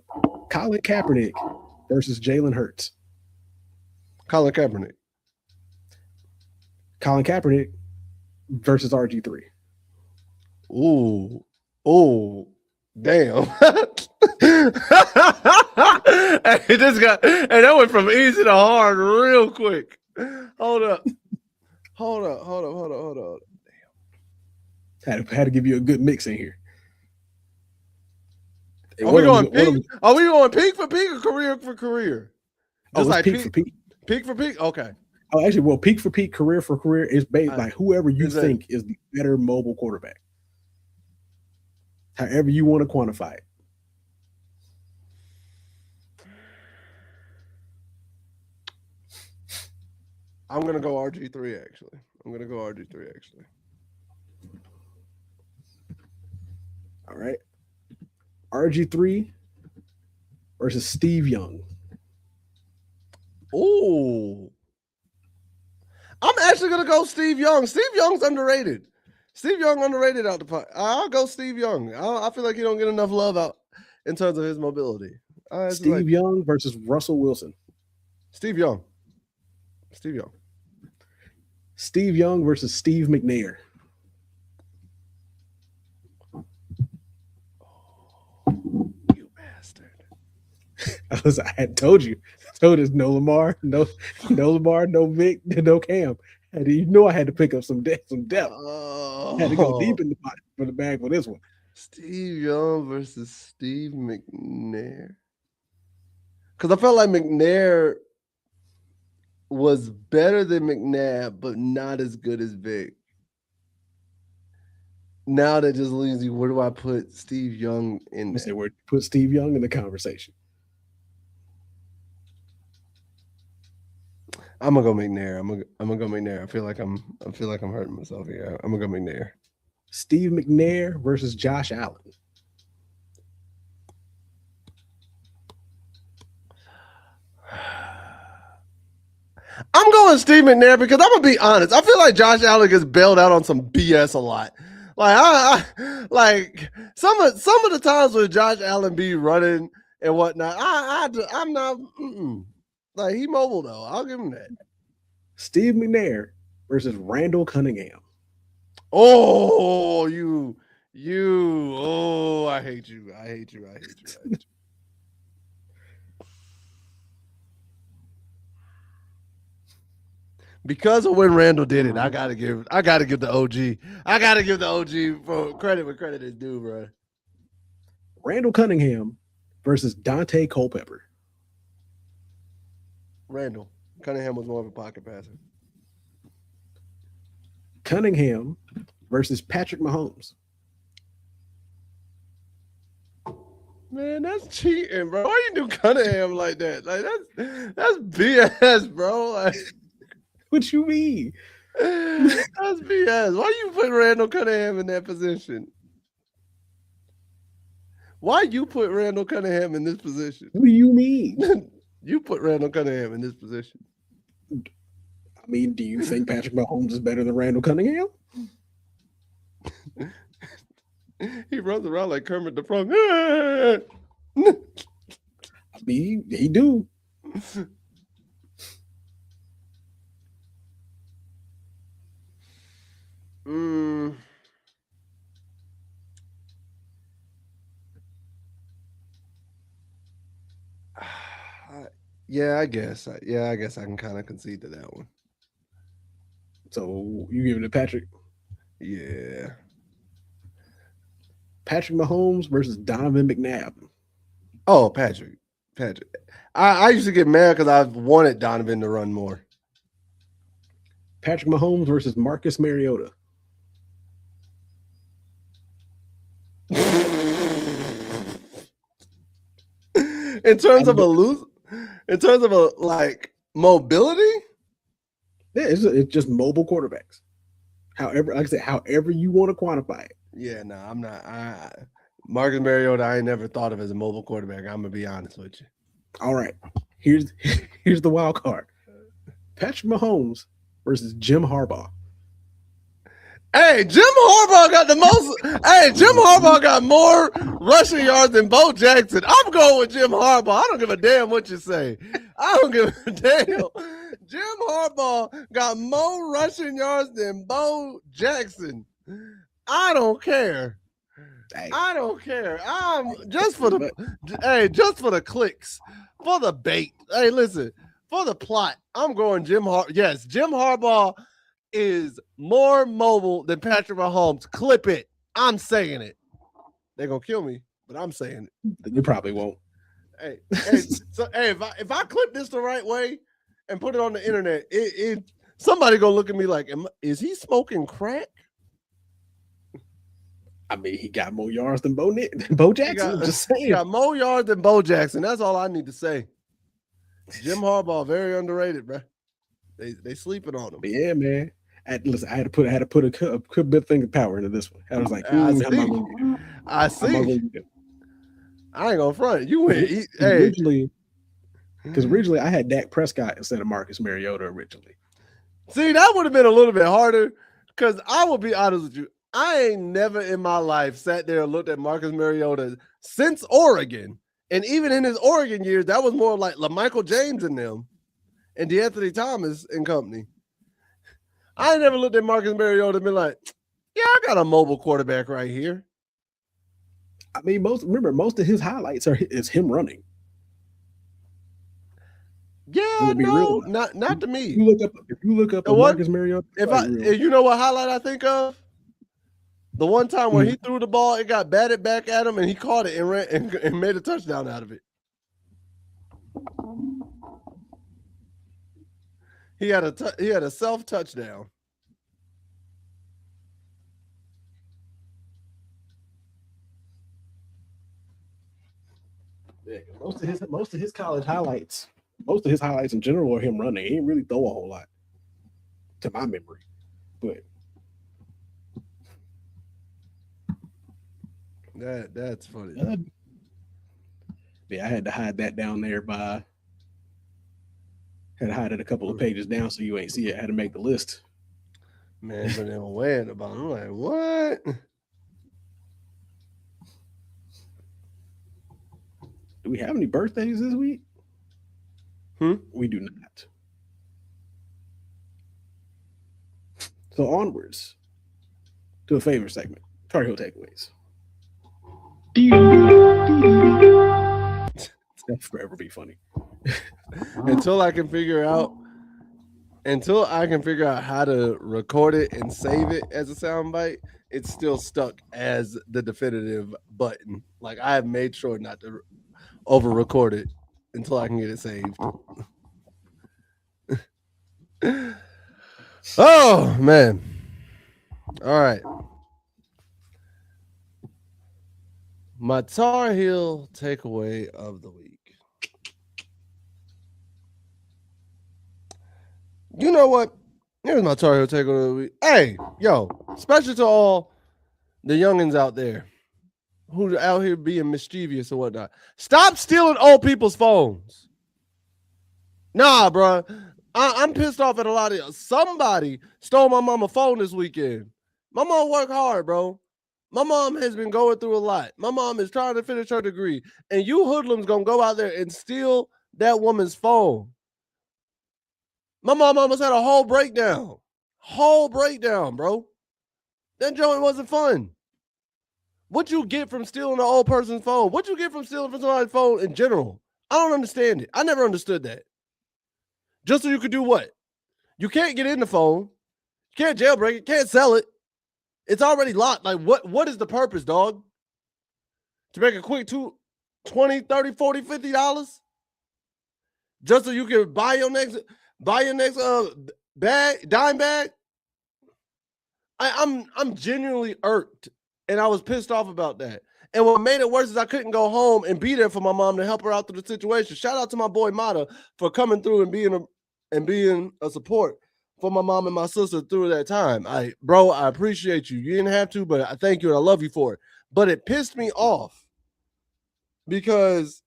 Colin Kaepernick versus Jalen Hurts. Colin Kaepernick. Colin Kaepernick versus RG3. Ooh, damn. That went from easy to hard real quick. Hold up. Damn. Had to give you a good mix in here. Are we going peak for peak or career for career? Just like peak for peak. Peak for peak? Okay. Oh, actually, well, peak for peak, career for career is based like whoever you think is the better mobile quarterback. However you want to quantify it. I'm going to go RG3, actually. All right. RG3 versus Steve Young. Ooh. I'm actually going to go Steve Young. Steve Young's underrated. Out the pot. I'll go Steve Young. I feel like he don't get enough love out in terms of his mobility. Steve Young versus Russell Wilson. Steve Young. Steve Young versus Steve McNair. You bastard. I had told you. There's no Lamar, no Vic, no Cam. And you know I had to pick up some depth. I had to go deep in the bag for this one. Steve Young versus Steve McNair. Because I felt like McNair was better than McNabb, but not as good as Vic. Now that just leaves you. Where do I put Steve Young in? Say where put Steve Young in the conversation. I'm gonna go McNair. I'm gonna go McNair. I feel like I'm hurting myself here. I'm gonna go McNair. Steve McNair versus Josh Allen. I'm going Steve McNair because I'm gonna be honest. I feel like Josh Allen gets bailed out on some BS a lot. Like I like some of the times where Josh Allen be running and whatnot. I'm not like he mobile though. I'll give him that. Steve McNair versus Randall Cunningham. Oh, you. Oh, I hate you. I hate you. Because of when Randall did it, I gotta give the OG. I gotta give the OG for credit where credit is due, bro. Randall Cunningham versus Dante Culpepper. Randall Cunningham was more of a pocket passer. Cunningham versus Patrick Mahomes. Man, that's cheating, bro. Why you do Cunningham like that? Like that's BS, bro. Like, what you mean? That's BS. Why you put Randall Cunningham in that position? Why you put Randall Cunningham in this position? What do you mean? You put Randall Cunningham in this position. I mean, do you think Patrick Mahomes is better than Randall Cunningham? He runs around like Kermit the Frog. I mean, he do. Yeah, I guess. I can kind of concede to that one. So you give it to Patrick? Yeah. Patrick Mahomes versus Donovan McNabb. Oh, Patrick. I used to get mad because I wanted Donovan to run more. Patrick Mahomes versus Marcus Mariota. In terms of like mobility, yeah, it's just mobile quarterbacks. However, like I said, however you want to quantify it. Yeah, no, I'm not. Marcus Mariota, I ain't never thought of as a mobile quarterback. I'm gonna be honest with you. All right, here's the wild card: Patrick Mahomes versus Jim Harbaugh. Hey, Jim Harbaugh got the most. Hey, Jim Harbaugh got more rushing yards than Bo Jackson. I'm going with Jim Harbaugh. I don't give a damn what you say. I don't give a damn. Jim Harbaugh got more rushing yards than Bo Jackson. I don't care. Hey. I don't care. I'm just for the clicks, for the bait. Hey, listen, for the plot. I'm going Jim Harbaugh. Yes, Jim Harbaugh is more mobile than Patrick Mahomes. Clip it. I'm saying it. They're gonna kill me, but I'm saying it. They probably won't. Hey, if I clip this the right way and put it on the internet, somebody gonna look at me like, is he smoking crack? I mean, he got more yards than Bo Jackson. Just saying. He got more yards than Bo Jackson. That's all I need to say. Jim Harbaugh, very underrated, bro. They sleeping on him. Yeah, man. Listen, I had to put a bit thing of power into this one. I was like, I see. I ain't gonna front. You went originally I had Dak Prescott instead of Marcus Mariota originally. See, that would have been a little bit harder because I will be honest with you. I ain't never in my life sat there and looked at Marcus Mariota since Oregon. And even in his Oregon years, that was more like LaMichael James and them and DeAnthony Thomas and company. I ain't never looked at Marcus Mariota and been like, yeah, I got a mobile quarterback right here. I mean, most of his highlights is him running. Yeah, no, not to me. If you look up Marcus Mariota, you know what highlight I think of? The one time where he threw the ball, it got batted back at him, and he caught it and ran and made a touchdown out of it. He had a self touchdown. Yeah, most of his college highlights, most of his highlights in general are him running. He didn't really throw a whole lot, to my memory. But that's funny. Yeah, I had to hide that down there by had to hide it a couple of pages down so you ain't see it. I had to make the list. Man, but they were weighing about it. I'm like, what? Do we have any birthdays this week? We do not. So onwards to a favorite segment, Tar Heel takeaways. That'll forever be funny. Until I can figure out how to record it and save it as a soundbite, it's still stuck as the definitive button. Like I have made sure not to over record it until I can get it saved. Oh man. All right. My Tar Heel takeaway of the week. You know what? Here's my Tar Heel takeaway of the week. Hey, yo, special to all the youngins out there who are out here being mischievous or whatnot. Stop stealing old people's phones. Nah, bro. I'm pissed off at a lot of y'all. Somebody stole my mama's phone this weekend. My mom worked hard, bro. My mom has been going through a lot. My mom is trying to finish her degree. And you hoodlums gonna go out there and steal that woman's phone. My mom almost had a whole breakdown. Bro. That joint wasn't fun. What you get from stealing an old person's phone? What you get from stealing from somebody's phone in general? I don't understand it. I never understood that. Just so you could do what? You can't get in the phone. You can't jailbreak it. Can't sell it. It's already locked. Like, what is the purpose, dog? To make a quick $20, $30, $40, $50? Just so you can buy your next dime bag? I'm genuinely irked, and I was pissed off about that. And what made it worse is I couldn't go home and be there for my mom to help her out through the situation. Shout out to my boy Mata for coming through and being a support for my mom and my sister through that time. I appreciate you. You didn't have to, but I thank you and I love you for it. But it pissed me off because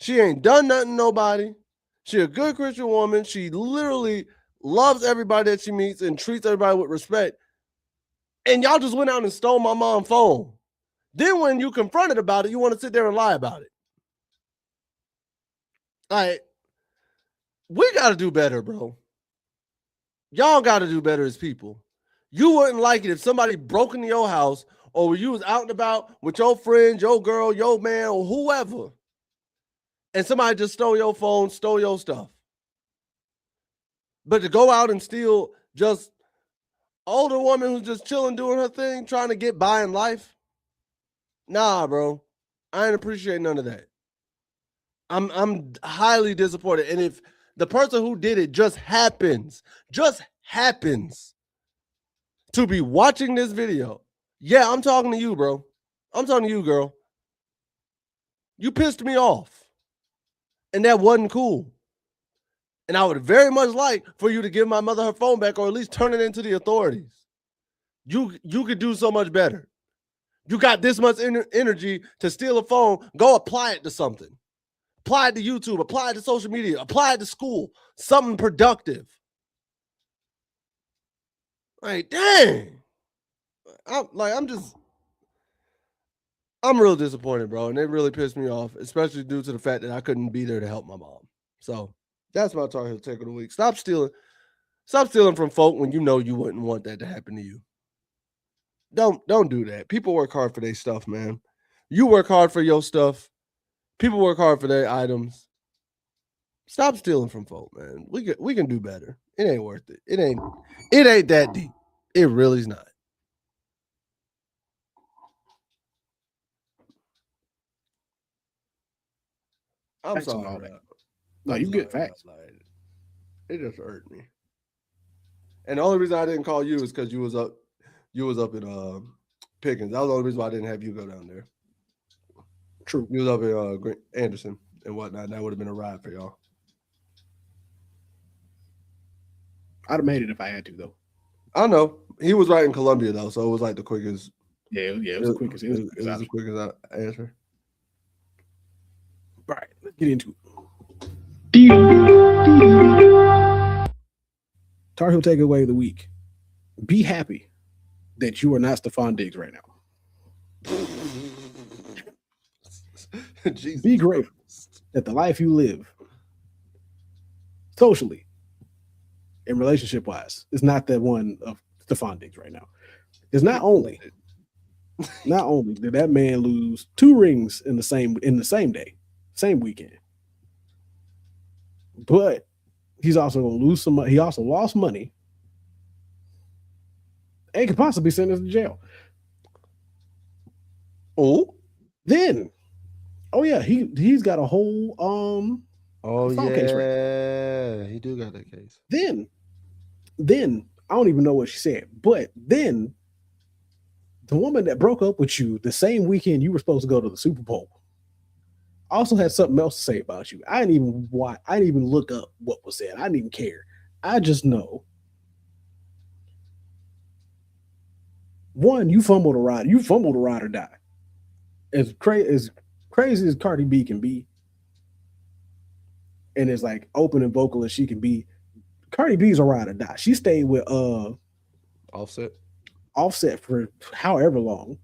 she ain't done nothing to nobody. She a good Christian woman. She literally loves everybody that she meets and treats everybody with respect. And y'all just went out and stole my mom's phone. Then when you confronted about it, you want to sit there and lie about it. Like, we got to do better, bro. Y'all got to do better as people. You wouldn't like it if somebody broke into your house or you was out and about with your friends, your girl, your man, or whoever, and somebody just stole your phone, stole your stuff. But to go out and steal just older woman who's just chilling, doing her thing, trying to get by in life, nah, bro. I ain't appreciate none of that. I'm highly disappointed. And if the person who did it just happens to be watching this video, yeah, I'm talking to you, bro. I'm talking to you, girl. You pissed me off. And that wasn't cool. And I would very much like for you to give my mother her phone back or at least turn it into the authorities. You could do so much better. You got this much energy to steal a phone, go apply it to something. Apply it to YouTube, apply it to social media, apply it to school, something productive. Like, dang. I'm real disappointed, bro. And it really pissed me off, especially due to the fact that I couldn't be there to help my mom. So that's my Tar Heel take of the week. Stop stealing from folk when you know you wouldn't want that to happen to you. Don't do that. People work hard for their stuff, man. You work hard for your stuff. People work hard for their items. Stop stealing from folk, man. We can do better. It ain't worth it. It ain't that deep. It really's not. I'm sorry. No, you get facts. It just hurt me. And the only reason I didn't call you is because you was up in Pickens. That was the only reason why I didn't have you go down there. True. You was up in Anderson and whatnot. That would have been a ride for y'all. I'd have made it if I had to, though. I know. He was right in Columbia, though, so it was like the quickest. Yeah, it was the quickest. It was the quickest answer. All right, let's get into it. Tar Heel takeaway of the week. Be happy that you are not Stephon Diggs right now. Be grateful that the life you live socially and relationship wise is not the one of Stephon Diggs right now. Because not only did that man lose 2 rings in the same day, same weekend, but he's also going to lose some money. He also lost money and could possibly be sentenced to jail. He's got a whole case right. He do got that case. Then I don't even know what she said, but then the woman that broke up with you the same weekend you were supposed to go to the Super Bowl also had something else to say about you. I didn't even look up what was said. I didn't even care. I just know. One, you fumbled a ride. You fumbled a ride or die. As crazy as Cardi B can be, and as like open and vocal as she can be, Cardi B's a ride or die. She stayed with Offset for however long,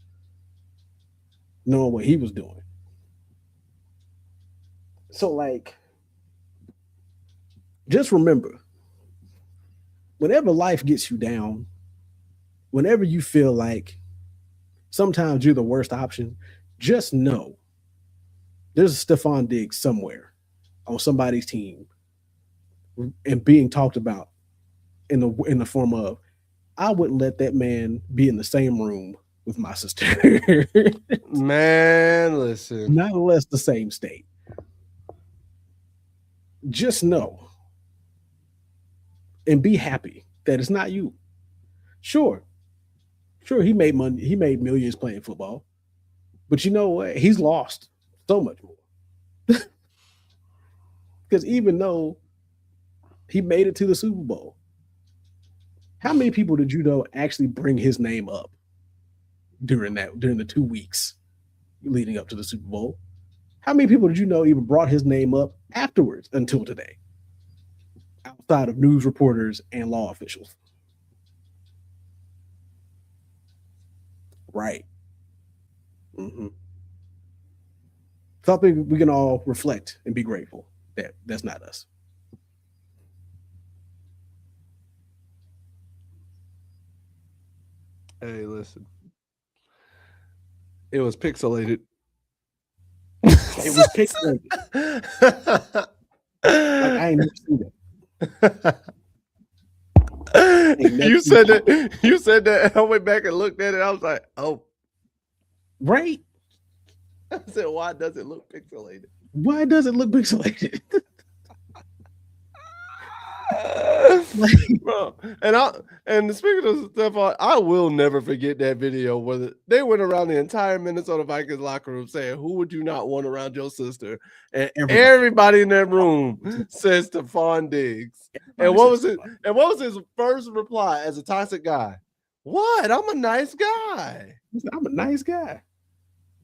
knowing what he was doing. So like, just remember, whenever life gets you down, whenever you feel like sometimes you're the worst option, just know there's a Stephon Diggs somewhere on somebody's team and being talked about in the form of, I wouldn't let that man be in the same room with my sister. Man, listen. Not unless the same state. Just know and be happy that it's not you. Sure, he made money. He made millions playing football. But you know what? He's lost so much more. Because even though he made it to the Super Bowl, how many people did you know actually bring his name up during the 2 weeks leading up to the Super Bowl? How many people did you know even brought his name up afterwards until today? Outside of news reporters and law officials. Right. Mm-hmm. So I think we can all reflect and be grateful that that's not us. Hey, listen. It was pixelated. It was pixelated. Like, I ain't never seen that. You said that. I went back and looked at it. I was like, oh. Right. I said, why does it look pixelated? Why does it look pixelated? Bro, and speaking of stuff, I will never forget that video where they went around the entire Minnesota Vikings locker room saying, "Who would you not want around your sister?" And everybody in that room says Stephon Diggs. And what was his first reply as a toxic guy? What? I'm a nice guy. I'm a nice guy.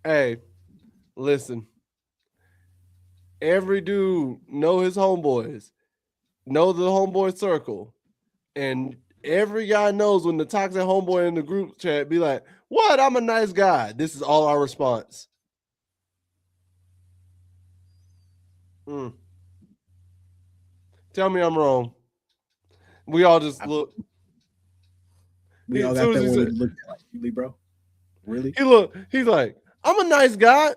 Hey, listen. Every dude know his homeboys. Know the homeboy circle, and every guy knows when the toxic homeboy in the group chat be like, "What? I'm a nice guy." This is all our response. Tell me I'm wrong. We all just look. We all got that one to look at, like, bro. Really? He's like, "I'm a nice guy."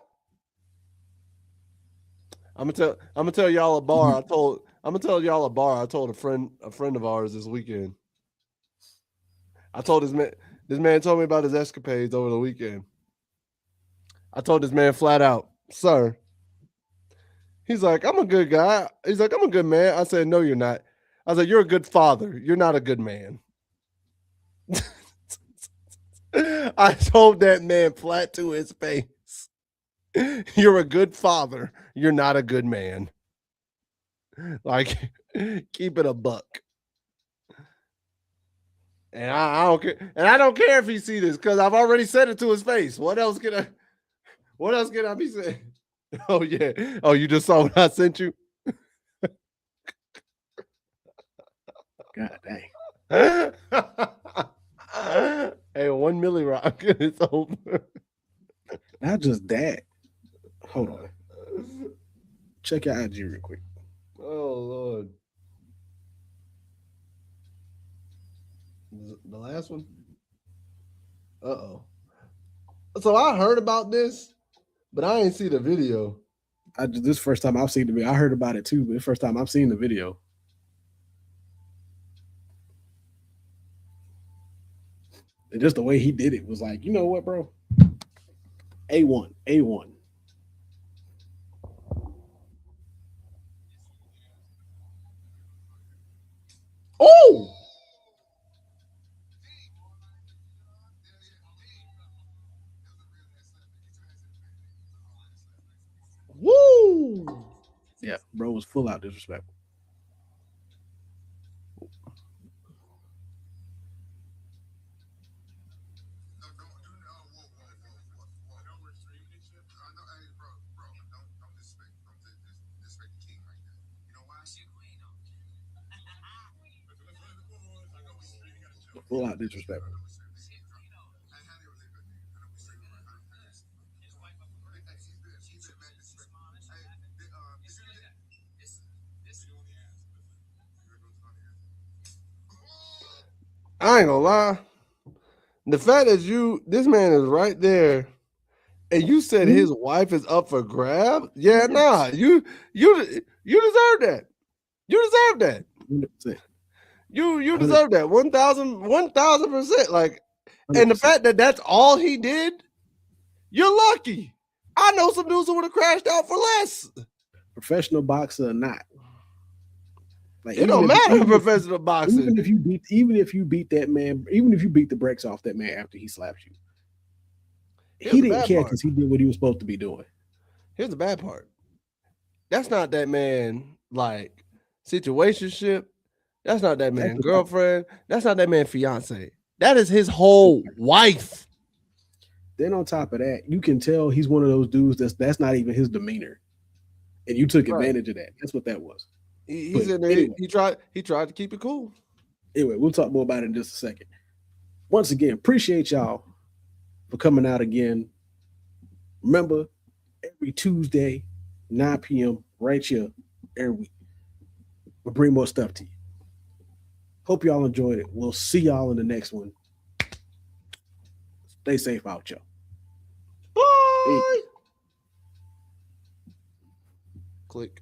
I'm gonna tell y'all a bar. I'm gonna tell y'all a bar I told a friend of ours this weekend. I told this man told me about his escapades over the weekend. I told this man flat out, "Sir." He's like, "I'm a good guy." He's like, "I'm a good man." I said, "No, you're not." I was like, "You're a good father. You're not a good man." I told that man flat to his face. You're a good father. You're not a good man. Like, keep it a buck. And I don't care. And I don't care if he see this because I've already said it to his face. What else can I be saying? Oh, yeah. Oh, you just saw what I sent you? God dang. Hey, 1 milli rock. It's over. Not just that. Hold on. Check your IG real quick. Oh, Lord. The last one? Uh-oh. So I heard about this, but I ain't see the video. This first time I've seen the video. I heard about it too, but it's first time I've seen the video. And just the way he did it was like, you know what, bro? A1. Oh! Woo! Yeah, bro was full out disrespectful. Full out disrespectful. I ain't gonna lie. The fact that this man is right there, and you said his wife is up for grab. Yeah, nah, you deserve that. You deserve that. 100%. You deserve that 1,000%. Like, 100%. And the fact that that's all he did, you're lucky. I know some dudes who would have crashed out for less. Professional boxer or not. Like, it don't matter in professional boxing. Even if you beat that man, even if you beat the brakes off that man after he slaps you, he didn't care because he did what he was supposed to be doing. Here's the bad part. That's not that man like situationship. That's not that man girlfriend. That's not that man fiance. That is his whole wife. Then on top of that, you can tell he's one of those dudes that's not even his demeanor, and you took advantage of that. That's what that was. He's in there. Anyway, he tried to keep it cool. Anyway, we'll talk more about it in just a second. Once again, appreciate y'all for coming out again. Remember, every Tuesday, 9 p.m. right here every week. We'll bring more stuff to you. Hope y'all enjoyed it. We'll see y'all in the next one. Stay safe out, y'all. Bye. Click.